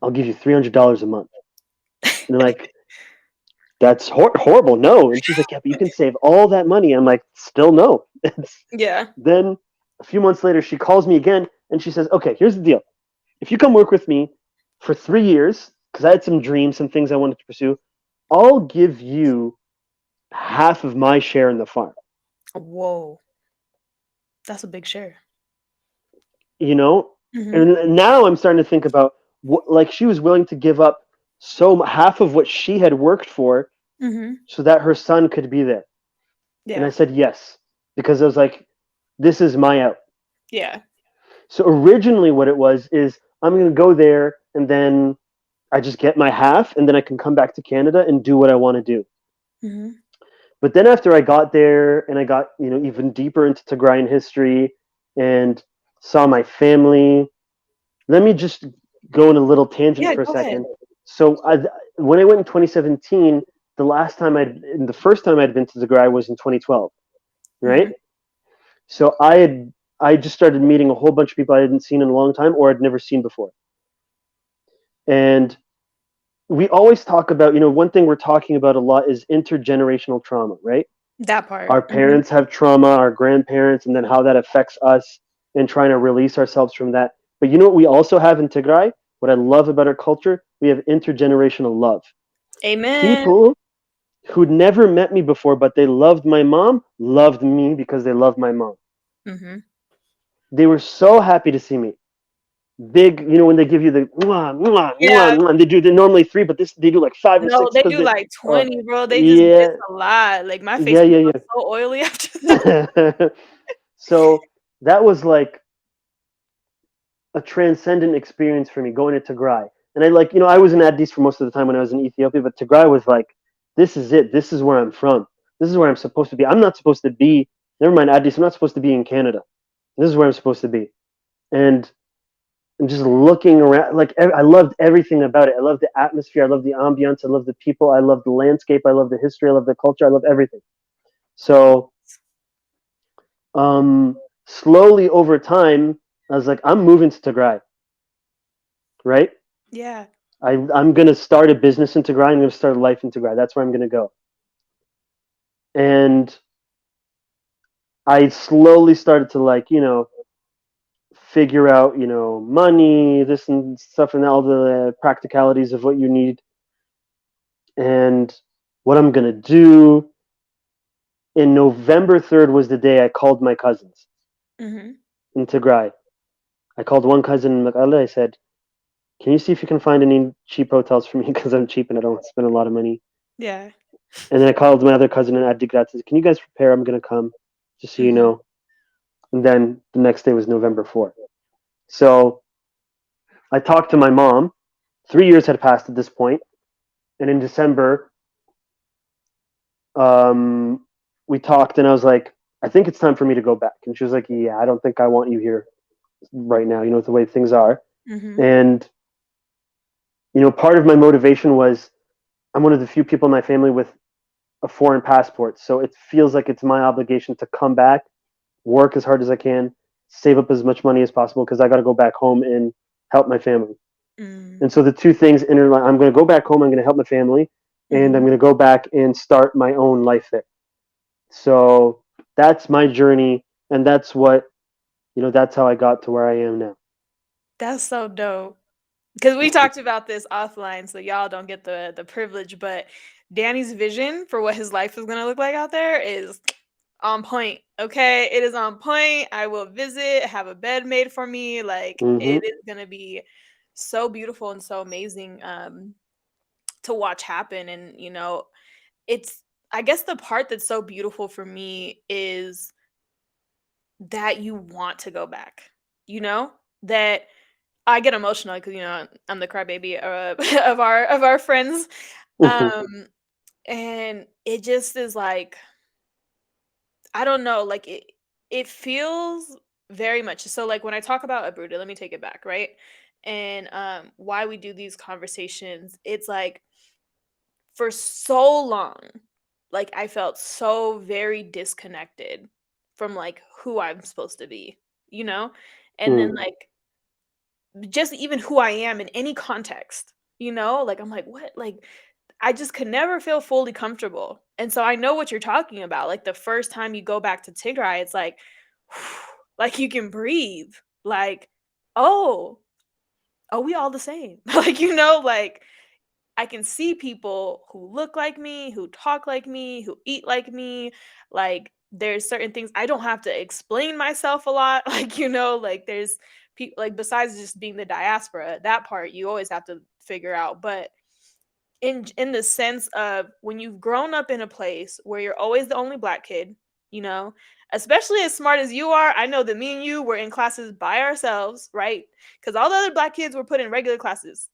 I'll give you $300 a month." And I'm like, "That's horrible. No." And she's like, "Yeah, but you can save all that money." I'm like, "Still no."
Yeah.
Then a few months later, she calls me again and she says, "Okay, here's the deal. If you come work with me for 3 years, because I had some dreams, some things I wanted to pursue, I'll give you half of my share in the farm."
Whoa. That's a big share.
You know?
Mm-hmm.
And now I'm starting to think about what, like, she was willing to give up half of what she had worked for
Mm-hmm.
so that her son could be there. And I
Yeah.
said yes, because I was like, this is my out.
Yeah.
So originally, what it was is I'm going to go there and then I just get my half and then I can come back to Canada and do what I want to do.
Mm-hmm.
But then after I got there and I got, even deeper into Tigrayan history and saw my family, let me just go on a little tangent
Yeah,
for a
go ahead.
second. So when I went in 2017, the first time I'd been to Tigray was in 2012, right?
Mm-hmm.
So I just started meeting a whole bunch of people I hadn't seen in a long time or I'd never seen before. And we always talk about, one thing we're talking about a lot is intergenerational trauma, right?
That part.
Our
Mm-hmm.
parents have trauma, our grandparents, and then how that affects us and trying to release ourselves from that. But you know what we also have in Tigray? What I love about our culture? We have intergenerational love.
Amen.
People who'd never met me before, but they loved my mom, loved me because they loved my mom.
Mm-hmm.
They were so happy to see me. Big, when they give you the mwah, mwah, mwah,
Yeah.
mwah, and they normally three, but they do like five or
No,
six
they
because
do
they,
like
uh,
20, bro. They just miss
yeah,
a lot. Like my face
yeah,
be
yeah,
so oily after that.
yeah. So that was like a transcendent experience for me going to Tigray. And I was in Addis for most of the time when I was in Ethiopia, but Tigray was like, this is it. This is where I'm from. This is where I'm supposed to be. I'm not supposed to be, never mind Addis, I'm not supposed to be in Canada. This is where I'm supposed to be. And I'm just looking around. Like, I loved everything about it. I love the atmosphere. I love the ambiance. I love the people. I love the landscape. I love the history. I love the culture. I love everything. So, slowly over time, I was like, I'm moving to Tigray, right?
Yeah.
I'm going to start a business in Tigray. I'm going to start a life in Tigray. That's where I'm going to go. And I slowly started to figure out, money, this and stuff, and all the practicalities of what you need and what I'm going to do. In November 3rd was the day I called my cousins
Mm-hmm.
in Tigray. I called one cousin in Makale. I said, can you see if you can find any cheap hotels for me because I'm cheap and I don't want to spend a lot of money.
Yeah.
And then I called my other cousin in Adigrat. I said, can you guys prepare? I'm going to come, just so you
Mm-hmm.
know. And then the next day was November 4th. So I talked to my mom. 3 years had passed at this point. And in December, we talked and I was like, I think it's time for me to go back. And she was like, yeah, I don't think I want you here right now, the way things are.
Mm-hmm.
And, part of my motivation was I'm one of the few people in my family with a foreign passport. So it feels like it's my obligation to come back, work as hard as I can, save up as much money as possible because I got to go back home and help my family.
Mm-hmm.
And so the two things interline. I'm going to go back home, I'm going to help my family, and I'm going to go back and start my own life there. So that's my journey. And that's that's how I got to where I am now.
That's so dope. Because we talked about this offline, so y'all don't get the privilege, but Danny's vision for what his life is going to look like out there is on point. Okay, it is on point. I will visit, have a bed made for me. Like,
Mm-hmm.
it is going to be so beautiful and so amazing to watch happen. And it's, I guess the part that's so beautiful for me is that you want to go back. That I get emotional because I'm the crybaby of our friends, um, and it just is like, I don't know, like it feels very much so. Like when I talk about Uprooted, let me take it back, right? And why we do these conversations, it's like for so long, like I felt so very disconnected from like who I'm supposed to be, you know? And then like just even who I am in any context, like I'm like, what? Like I just could never feel fully comfortable. And so I know what you're talking about. Like the first time you go back to Tigray, it's like, like you can breathe. Like, oh, are we all the same? Like, like I can see people who look like me, who talk like me, who eat like me. Like there's certain things I don't have to explain myself a lot. Like, like there's people like besides just being the diaspora, that part you always have to figure out. But in the sense of when you've grown up in a place where you're always the only black kid, you know, especially as smart as you are, I know that me and you were in classes by ourselves, right? Because all the other black kids were put in regular classes,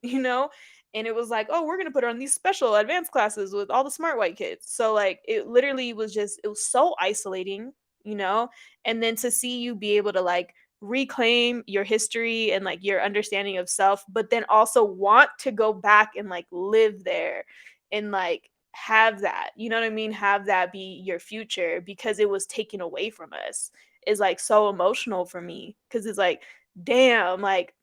you know, and it was like, oh, we're gonna put her on these special advanced classes with all the smart white kids. So like it literally was just, it was so isolating, and then to see you be able to like reclaim your history and like your understanding of self, but then also want to go back and like live there and like have that, you know what I mean? Have that be your future because it was taken away from us is like so emotional for me because it's like, damn, like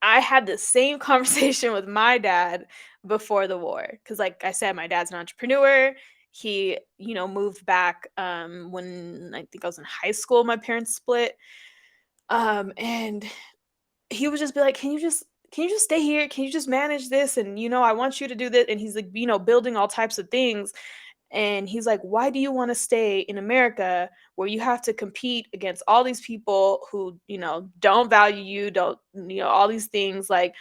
I had the same conversation with my dad before the war because like I said, my dad's an entrepreneur. He, moved back when I think I was in high school, my parents split. And he would just be like, can you just stay here? Can you just manage this? And I want you to do this. And he's like, building all types of things. And he's like, why do you want to stay in America where you have to compete against all these people who, don't value you, don't, all these things, like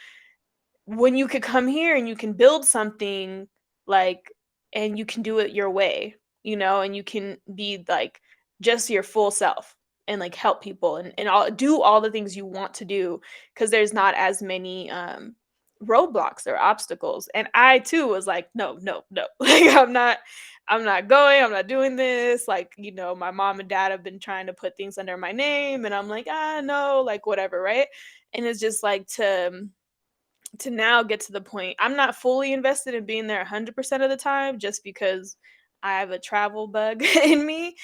when you could come here and you can build something like and you can do it your way, and you can be like just your full self and like help people and all do all the things you want to do because there's not as many roadblocks or obstacles. And I too was like, no, no, no. Like I'm not going, I'm not doing this. Like, my mom and dad have been trying to put things under my name and I'm like, no, like whatever, right? And it's just like to now get to the point I'm not fully invested in being there 100% of the time just because I have a travel bug in me.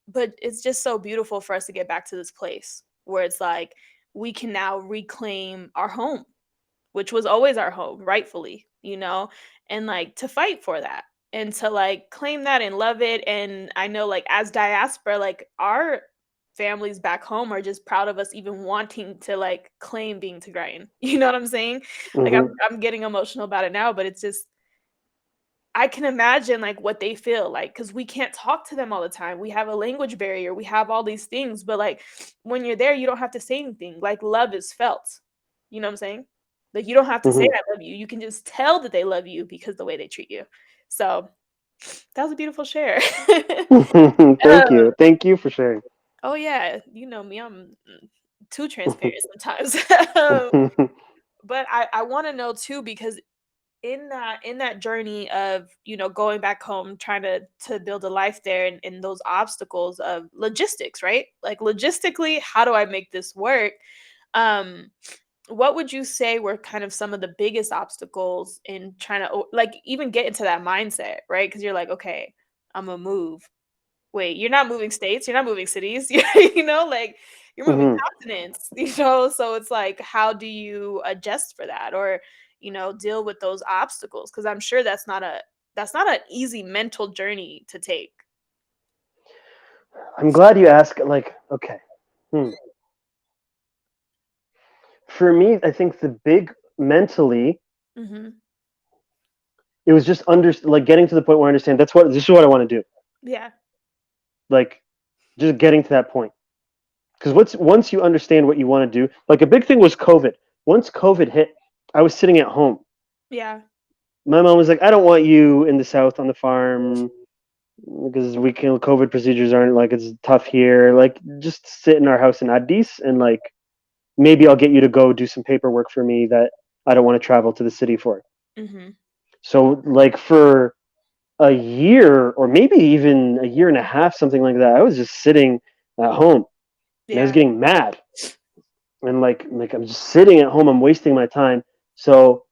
But it's just so beautiful for us to get back to this place where it's like we can now reclaim our home, which was always our home, rightfully, and like to fight for that and to like claim that and love it. And I know like as diaspora, like our families back home are just proud of us even wanting to like claim being Tigrayan. You know what I'm saying? Like
Mm-hmm.
I'm getting emotional about it now, but it's just I can imagine like what they feel like because we can't talk to them all the time. We have a language barrier. We have all these things, but like when you're there, you don't have to say anything. Like love is felt. You know what I'm saying? Like you don't have to say
Mm-hmm.
I love you. You can just tell that they love you because the way they treat you. So that was a beautiful share.
Thank
Uh,
you. Thank you for sharing.
oh yeah, you know me. I'm too transparent sometimes. Um, but I want to know too because in that journey of going back home trying to build a life there and those obstacles of logistics, right? Like logistically, how do I make this work? um what would you say were kind of some of the biggest obstacles in trying to like even get into that mindset, right? Because you're like, okay, I'm gonna move. Wait, you're not moving states, you're not moving cities. Like you're moving
Mm-hmm.
continents. So it's like how do you adjust for that or deal with those obstacles because I'm sure that's not an easy mental journey to take.
I'm glad you asked. Like, okay. Hmm. For me, I think the big mentally,
Mhm.
it was just like getting to the point where I understand this is what I want to do.
Yeah.
Like just getting to that point. Because once you understand what you want to do, like a big thing was COVID. Once COVID hit, I was sitting at home.
Yeah.
My mom was like, "I don't want you in the south on the farm because COVID procedures aren't like it's tough here. Like, just sit in our house in Addis and like maybe I'll get you to go do some paperwork for me that I don't want to travel to the city for."
Mm-hmm.
So like for a year or maybe even a year and a half, something like that, I was just sitting at home and I was
Yeah.
getting mad. And like I'm just sitting at home, I'm wasting my time. So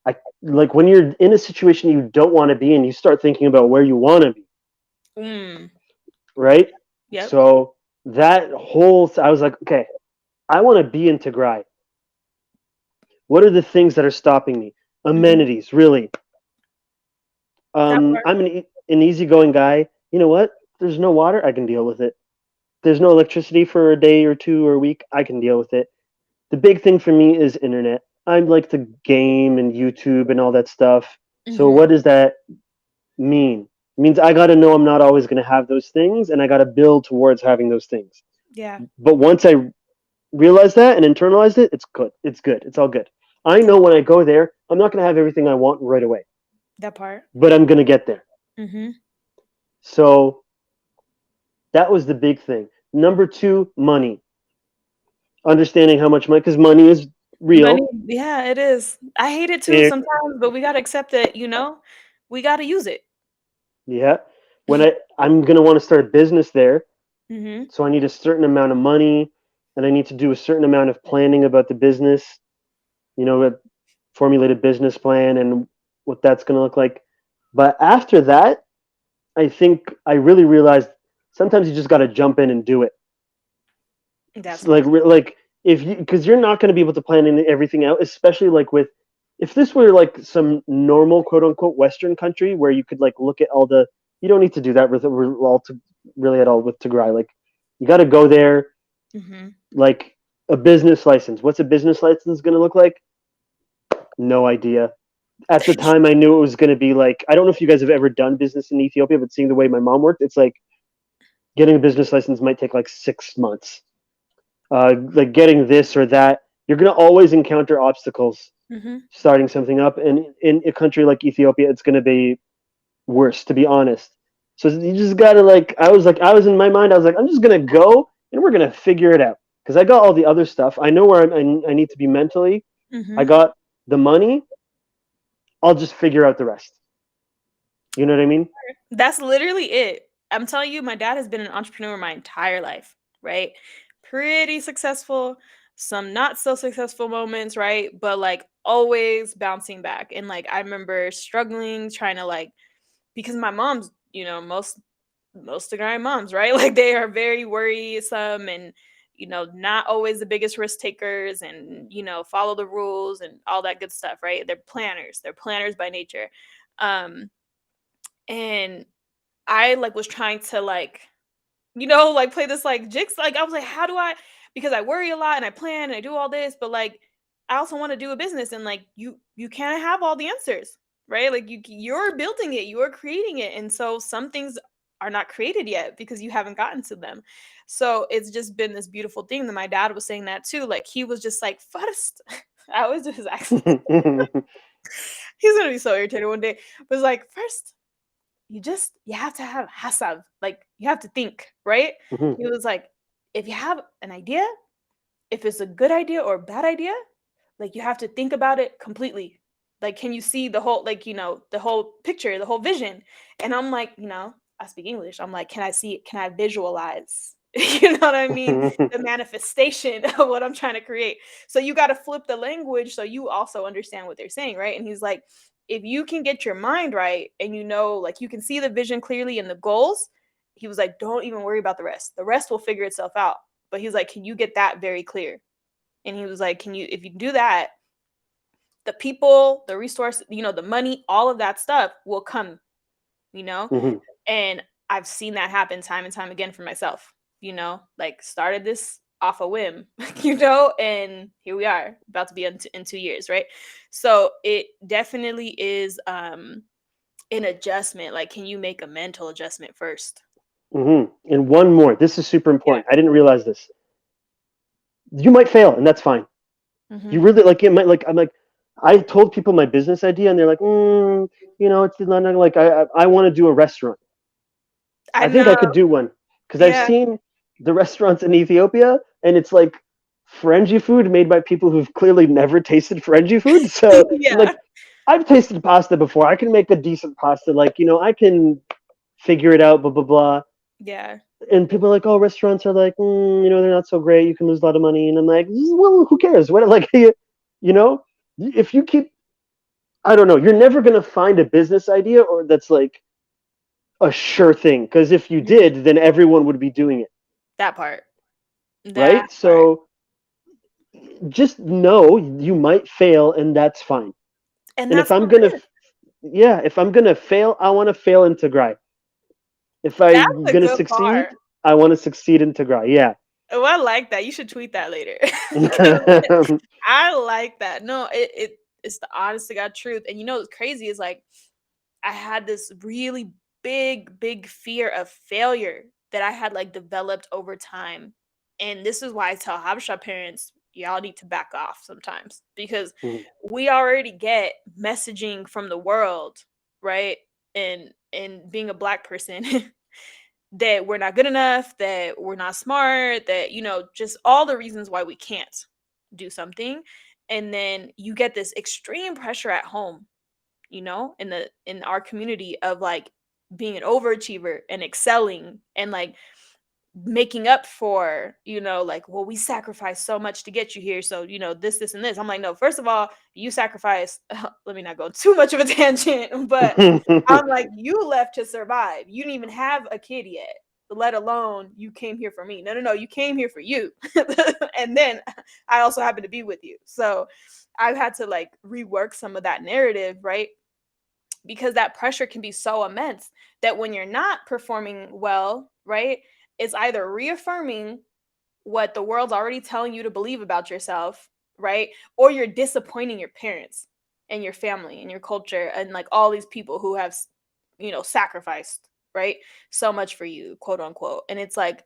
I like when you're in a situation you don't want to be in, you start thinking about where you want to be,
Mm.
right?
Yep.
So I was like, okay, I want to be in Tigray. What are the things that are stopping me?
Mm-hmm.
Amenities, really.
That part.
I'm an easygoing guy. You know what? There's no water, I can deal with it. There's no electricity for a day or two or a week, I can deal with it. The big thing for me is internet. I like to game and YouTube and all that stuff. So
Mm-hmm.
what does that mean? It means I got to know I'm not always going to have those things, and I got to build towards having those things.
Yeah.
But once I realized that and internalized it, it's good. It's good. It's all good. I
Yeah.
know when I go there, I'm not going to have everything I want right away,
That part.
but I'm going to get there.
Mm-hmm.
So that was the big thing. Number two, money. Understanding how much money, because money is
Money.
real.
Yeah, it is. I hate it too
It,
sometimes, but we gotta accept it. We gotta use it.
yeah. I'm going to want to start a business there,
Mm-hmm.
so I need a certain amount of money, and I need to do a certain amount of planning about the business. A formulated business plan and what that's going to look like. But after that, I think I really realized sometimes you just got to jump in and do it.
That's
Like
part.
like if you because you're not going to be able to plan everything out, especially like with if this were like some normal quote unquote Western country where you could like look at all the you don't need to do that with all to really at all with Tigray. Like you got to go there
Mm-hmm.
like a business license. What's a business license going to look like? No idea. At the time, I knew it was going to be like I don't know if you guys have ever done business in Ethiopia, but seeing the way my mom worked, it's like getting a business license might take like 6 months. Like getting this or that, you're going to always encounter obstacles
Mm-hmm.
starting something up, and in a country like Ethiopia, it's going to be worse, to be honest. So you just got to I was in my mind, I was like, I'm just going to go and we're going to figure it out because I got all the other stuff. I know where I need to be mentally. I
Mm-hmm.
got the money. I'll just figure out the rest. You know what I mean?
That's literally it. I'm telling you, my dad has been an entrepreneur my entire life, right? Pretty successful, some not so successful moments, right? But like always bouncing back. And like I remember struggling, trying to like because my mom's, most of my moms, right? Like they are very worrisome and not always the biggest risk takers and follow the rules and all that good stuff, right? They're planners. They're planners by nature. Um and I like was trying to like like play this like jigs like I was like how do I because I worry a lot and I plan and I do all this but like I also want to do a business and like you can't have all the answers, right? Like you're building it, you're creating it, and so some things are not created yet because you haven't gotten to them. So it's just been this beautiful thing that my dad was saying that too, like he was just like first I always do his accent. He's gonna be so irritated one day, but it's like first you have to have hasav, like you have to think, right?
Mhm.
He was like, if you have an idea, if it's a good idea or a bad idea, like you have to think about it completely. Like, can you see the whole, like, the whole picture, the whole vision? And I'm like, I speak English. I'm like, can I see it? Can I visualize? You know what I mean? The manifestation of what I'm trying to create. So you got to flip the language so you also understand what they're saying, right? And he's like, if you can get your mind right and like you can see the vision clearly and the goals, he was like, don't even worry about the rest. The rest will figure itself out. But he's like, can you get that very clear? And he was like, if you do that, the people, the resource, the money, all of that stuff will come, you know?
Mhm.
And I've seen that happen time and time again for myself, like started this off a whim, and here we are about to be in 2 years, right? So it definitely is an adjustment. Like, can you make a mental adjustment first?
And one more. This is super
Yeah.
important. I didn't realize this. You might fail, and that's fine. You
Mm-hmm.
really like it. Might like I'm like I told people my business idea, and they're like, it's not like I want to do a restaurant.
I
I think
know.
I could do one because I've
Yeah.
seen the restaurants in Ethiopia, and it's like Ferengi food made by people who've clearly never tasted Ferengi food. So I'm
Yeah.
like, I've tasted pasta before. I can make a decent pasta. Like, I can figure it out. Blah blah blah.
Yeah.
And people are like, oh, restaurants are like, they're not so great. You can lose a lot of money. And I'm like, well, who cares? What like, if you keep, I don't know, you're never gonna find a business idea or that's like a sure thing. Because if you
Mhm.
did, then everyone would be doing it,
That part. That
right?
part.
So just know you might fail, and that's fine.
And
And if
that's
I'm gonna,
okay.
if I'm gonna fail, I want to fail in Tigray. If
That's
I'm
a
gonna
good
succeed,
part.
I want to succeed in Tigray. Yeah.
Oh, I like that. You should tweet that later. Because I like that. No, it's the honest to God truth. And what's crazy is like I had this really big fear of failure that I had like developed over time. And this is why I tell Habesha parents, y'all need to back off sometimes because
Mhm.
we already get messaging from the world, right? And being a Black person that we're not good enough, that we're not smart, that just all the reasons why we can't do something. And then you get this extreme pressure at home, in our community of like being an overachiever and excelling and like making up for, like, well, we sacrificed so much to get you here, so this and this. I'm like, no, first of all, you sacrificed let me not go too much of a tangent, but I'm like, you left to survive. You didn't even have a kid yet, let alone you came here for me. No, you came here for you. And then I also happen to be with you. So I've had to like rework some of that narrative, right? Because that pressure can be so immense that when you're not performing well, right, it's either reaffirming what the world's already telling you to believe about yourself, right, or you're disappointing your parents and your family and your culture and like all these people who have sacrificed, right, so much for you, quote unquote. And it's like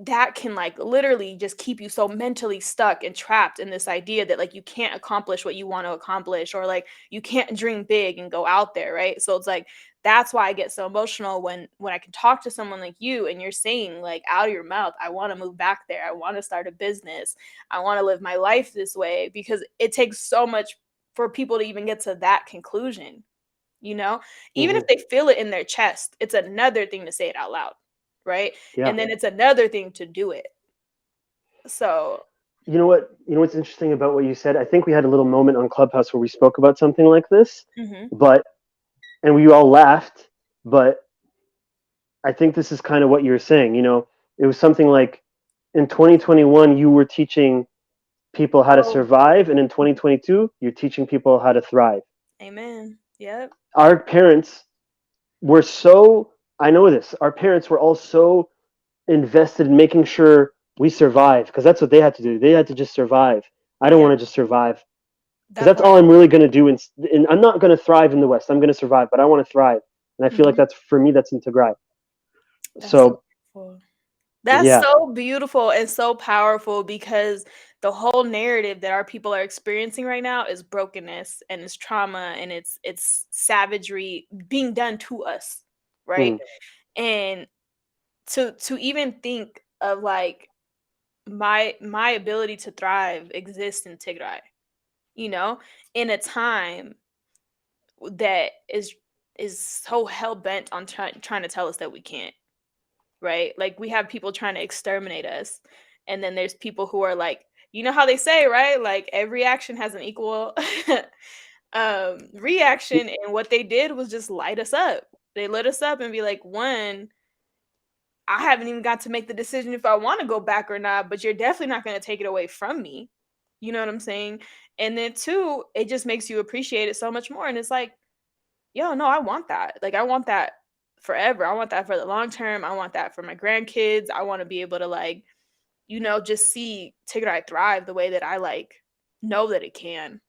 that can like literally just keep you so mentally stuck and trapped in this idea that like you can't accomplish what you want to accomplish, or like you can't dream big and go out there, right? So it's like that's why I get so emotional when I can talk to someone like you and you're saying like out of your mouth, I want to move back there, I want to start a business, I want to live my life this way, because it takes so much for people to even get to that conclusion, even if
Mhm.
they feel it in their chest. It's another thing to say it out loud, right?
Yeah.
And then it's another thing to do it. So,
You know what? You know what's interesting about what you said? I think we had a little moment on Clubhouse where we spoke about something like this,
mhm.
but and we all laughed. But I think this is kind of what you were saying. It was something like in 2021 you were teaching people how to
Oh,
survive, and in 2022 you're teaching people how to thrive.
amen. Yep.
Our parents were so, I know this. Our parents were all so invested in making sure we survive because that's what they had to do. They had to just survive. I don't
Yeah,
want to just survive because
that
that's
part.
all I'm really going to do. And I'm not going to thrive in the West. I'm going to survive, but I want to thrive. And I feel like
Mhm.
that's for me. That's in Tigray.
That's so
So
beautiful. That's
yeah.
so beautiful and so powerful because the whole narrative that our people are experiencing right now is brokenness and it's trauma and it's savagery being done to us, right?
Mm,
And to even think of like my ability to thrive exists in Tigray, you know, in a time that is so hell bent on trying to tell us that we can't, right? Like we have people trying to exterminate us, and then there's people who are like, how they say, right? Like every action has an equal reaction, and what they did was just light us up. They lit us up and be like, one, I haven't even got to make the decision if I want to go back or not, but you're definitely not going to take it away from me. You know what I'm saying? And then two, it just makes you appreciate it so much more. And it's like, yo, no, I want that. Like, I want that forever. I want that for the long term. I want that for my grandkids. I want to be able to, like, just see Tigray thrive the way that I like know that it can,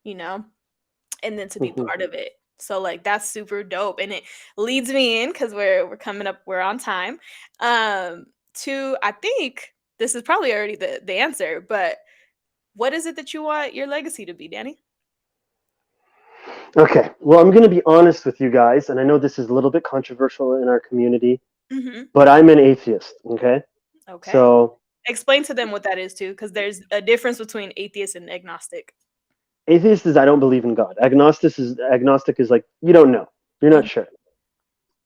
you know, and then to be
Mhm.
part of it. So like that's super dope, and it leads me in because we're coming up, we're on time. To I think this is probably already the answer, but what is it that you want your legacy to be, Danny?
Okay, well, I'm going to be honest with you guys, and I know this is a little bit controversial in our community,
Mm-hmm.
but I'm an atheist. Okay,
Okay.
so
Explain to them what that is too, because there's a difference between atheist and agnostic.
atheist is I don't believe in God. Agnostic is like you don't know, you're not
Mhm.
sure.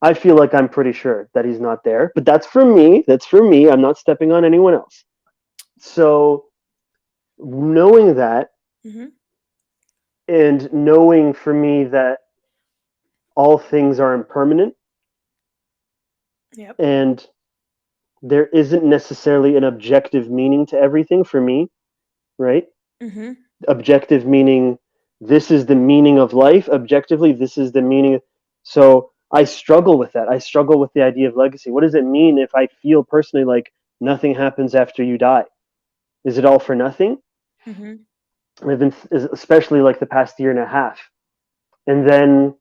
I feel like I'm pretty sure that he's not there, but that's for me. That's for me. I'm not stepping on anyone else. So knowing that,
Mhm.
and knowing for me that all things are impermanent,
Yep.
and there isn't necessarily an objective meaning to everything for me, right?
Mhm.
Objective meaning this is the meaning of life. Objectively, this is the meaning. So I struggle with that. I struggle with the idea of legacy. What does it mean if I feel personally like nothing happens after you die? Is it all for nothing?
Mhm.
I've been, especially like the past year and a half. And then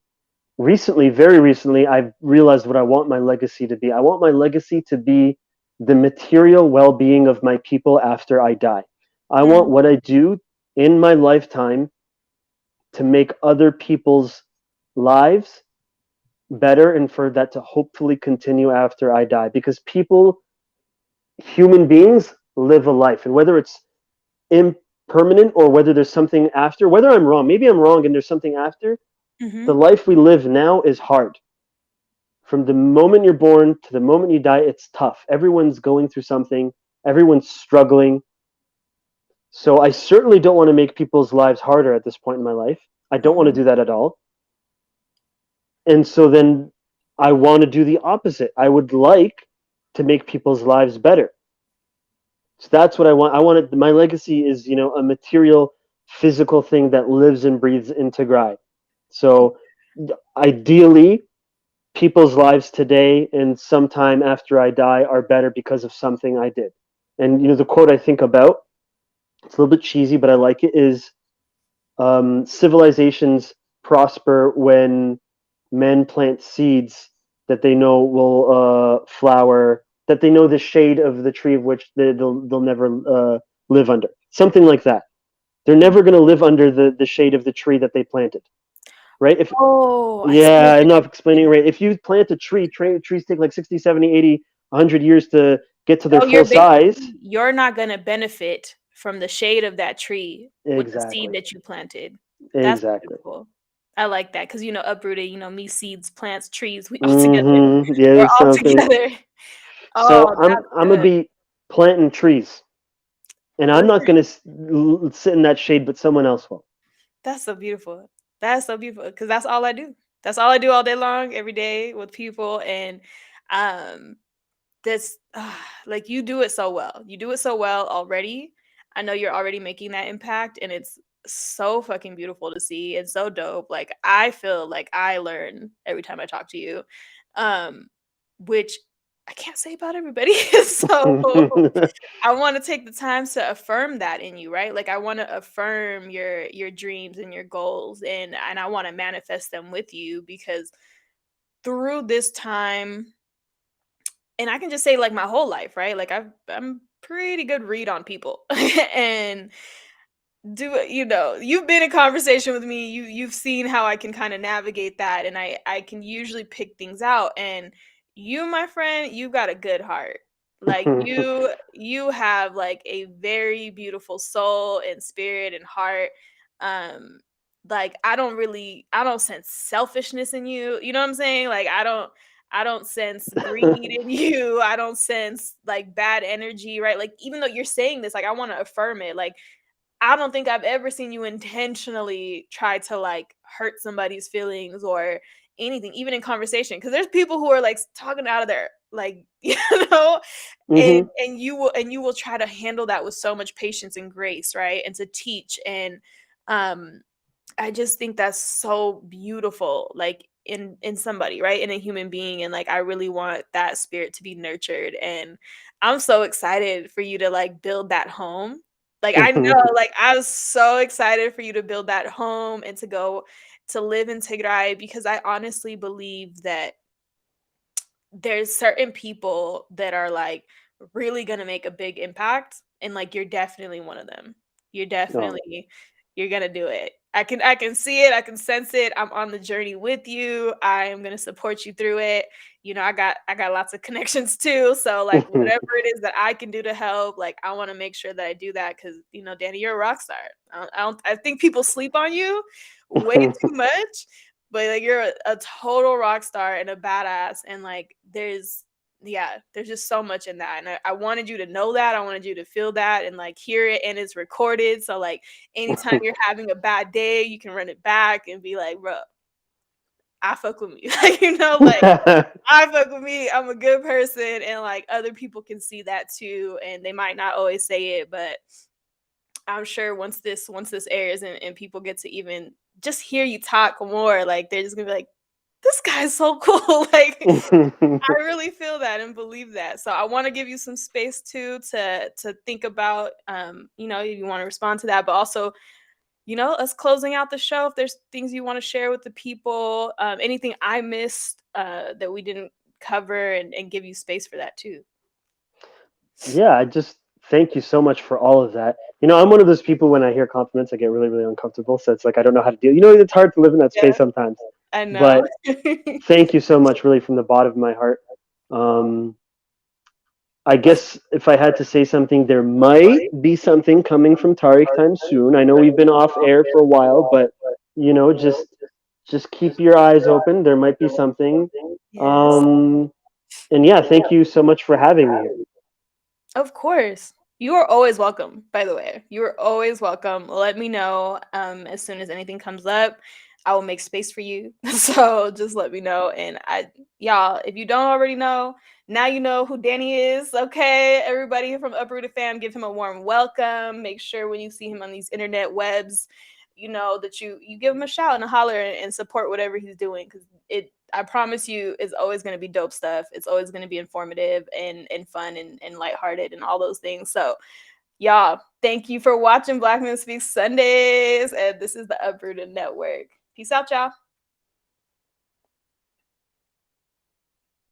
recently, very recently, I've realized what I want my legacy to be. I want my legacy to be the material well being of my people after I die. I want
Mhm.
what I do in my lifetime to make other people's lives better and for that to hopefully continue after I die. Because people, human beings, live a life. And whether it's impermanent or whether there's something after, whether I'm wrong, maybe I'm wrong and there's something after, the
Mhm.
life we live now is hard. From the moment you're born to the moment you die, it's tough. Everyone's going through something, everyone's struggling. So I certainly don't want to make people's lives harder at this point in my life. I don't want to
Mhm.
do that at all. And so then I want to do the opposite. I would like to make people's lives better. So that's what I want. I want it, my legacy is, a material, physical thing that lives and breathes in Tigray. So ideally, people's lives today and sometime after I die are better because of something I did. And the quote I think about, it's a little bit cheesy, but I like it, is civilizations prosper when men plant seeds that they know will flower, that they know the shade of the tree of which they'll never live under. Something like that. They're never going to live under the shade of the tree that they planted, right? If
Oh, I see
Yeah,
what
I'm not
you're
explaining it
saying.
right. If you plant a tree, trees take like 60, 70, 80, 100 years to get to their
So
full
you're
size.
basically you're not gonna benefit from the shade of that tree with the seed
Exactly.
that you planted. That's
Exactly.
beautiful. I like that because Uprooted, me, seeds, plants, trees, we all together.
Yeah,
We're
that's
all
something.
together.
So
Oh,
I'm
that's
I'm gonna
good.
be planting trees, and I'm not
Listen,
gonna sit in that shade, but someone else will.
that's so beautiful. That's so beautiful because that's all I do. That's all I do all day long, every day with people, and um, this like you do it so well. You do it so well already. I know you're already making that impact, and it's so fucking beautiful to see and so dope. Like I feel like I learn every time I talk to you, um, which I can't say about everybody. So I want to take the time to affirm that in you, right? Like I want to affirm your dreams and your goals, and I want to manifest them with you because through this time, and I can just say like my whole life, right? Like I'm pretty good read on people. And you've been in conversation with me. You've seen how I can kind of navigate that, and I can usually pick things out. And you, my friend, you got a good heart. Like you have like a very beautiful soul and spirit and heart. Um like I don't sense selfishness in you. You know what I'm saying? Like I don't sense greed in you. I don't sense like bad energy, right? Like even though you're saying this, like I want to affirm it. Like I don't think I've ever seen you intentionally try to like hurt somebody's feelings or anything, even in conversation. Because there's people who are like talking out of their like, know,
Hmm.
and you will try to handle that with so much patience and grace, right? And to teach. And um I just think that's so beautiful. Like in somebody, right? In a human being. And like, I really want that spirit to be nurtured. And I'm so excited for you to like build that home. Like, I know, like, I was so excited for you to build that home and to go to live in Tigray, because I honestly believe that there's certain people that are like really gonna make a big impact, and like you're definitely one of them. You're
No.
definitely you're gonna do it. I can see it, I can sense it. I'm on the journey with you. I am gonna support you through it. You know, I got lots of connections too. So like whatever it is that I can do to help, like I want to make sure that I do that, because you know, Danny, you're a rock star. I think people sleep on you way too much, but like you're a total rock star and a badass, and like there's just so much in that, and I wanted you to know that. I wanted you to feel that and like hear it, and it's recorded, so like anytime you're having a bad day, you can run it back and be like, bro, I fuck with me. Like, you know, like I fuck with me, I'm a good person, and like other people can see that too, and they might not always say it, but I'm sure once this airs and people get to even just hear you talk more, like they're just gonna be like, this guy's so cool. Like I really feel that and believe that. So I want to give you some space too to think about, you know, if you want to respond to that, but also, you know, us closing out the show, if there's things you want to share with the people, anything I missed that we didn't cover, and give you space for that too.
Yeah, I just thank you so much for all of that. You know, I'm one of those people when I hear compliments, I get really, really uncomfortable. So it's like I don't know how to deal. You know, it's hard to live in that
Yeah,
space sometimes.
I know.
But thank you so much, really, from the bottom of my heart. Um, I guess if I had to say something, there might be something coming from Tarik Time soon. I know we've been off air for a while, but you know, just keep your eyes open. There might be something.
Yes.
Um, and yeah, thank you so much for having me here.
Of course. You are always welcome, by the way. You are always welcome. Let me know as soon as anything comes up. I will make space for you. So just let me know. And y'all, if you don't already know, now you know who Danny is. Okay. Everybody from Uprooted fam, give him a warm welcome. Make sure when you see him on these internet webs, you know that you give him a shout and a holler, and support whatever he's doing, because I promise you, it's always going to be dope stuff. It's always going to be informative and fun and lighthearted and all those things. So y'all, thank you for watching Black Men Speak Sundays, and this is the Uprooted Network. Peace out, y'all.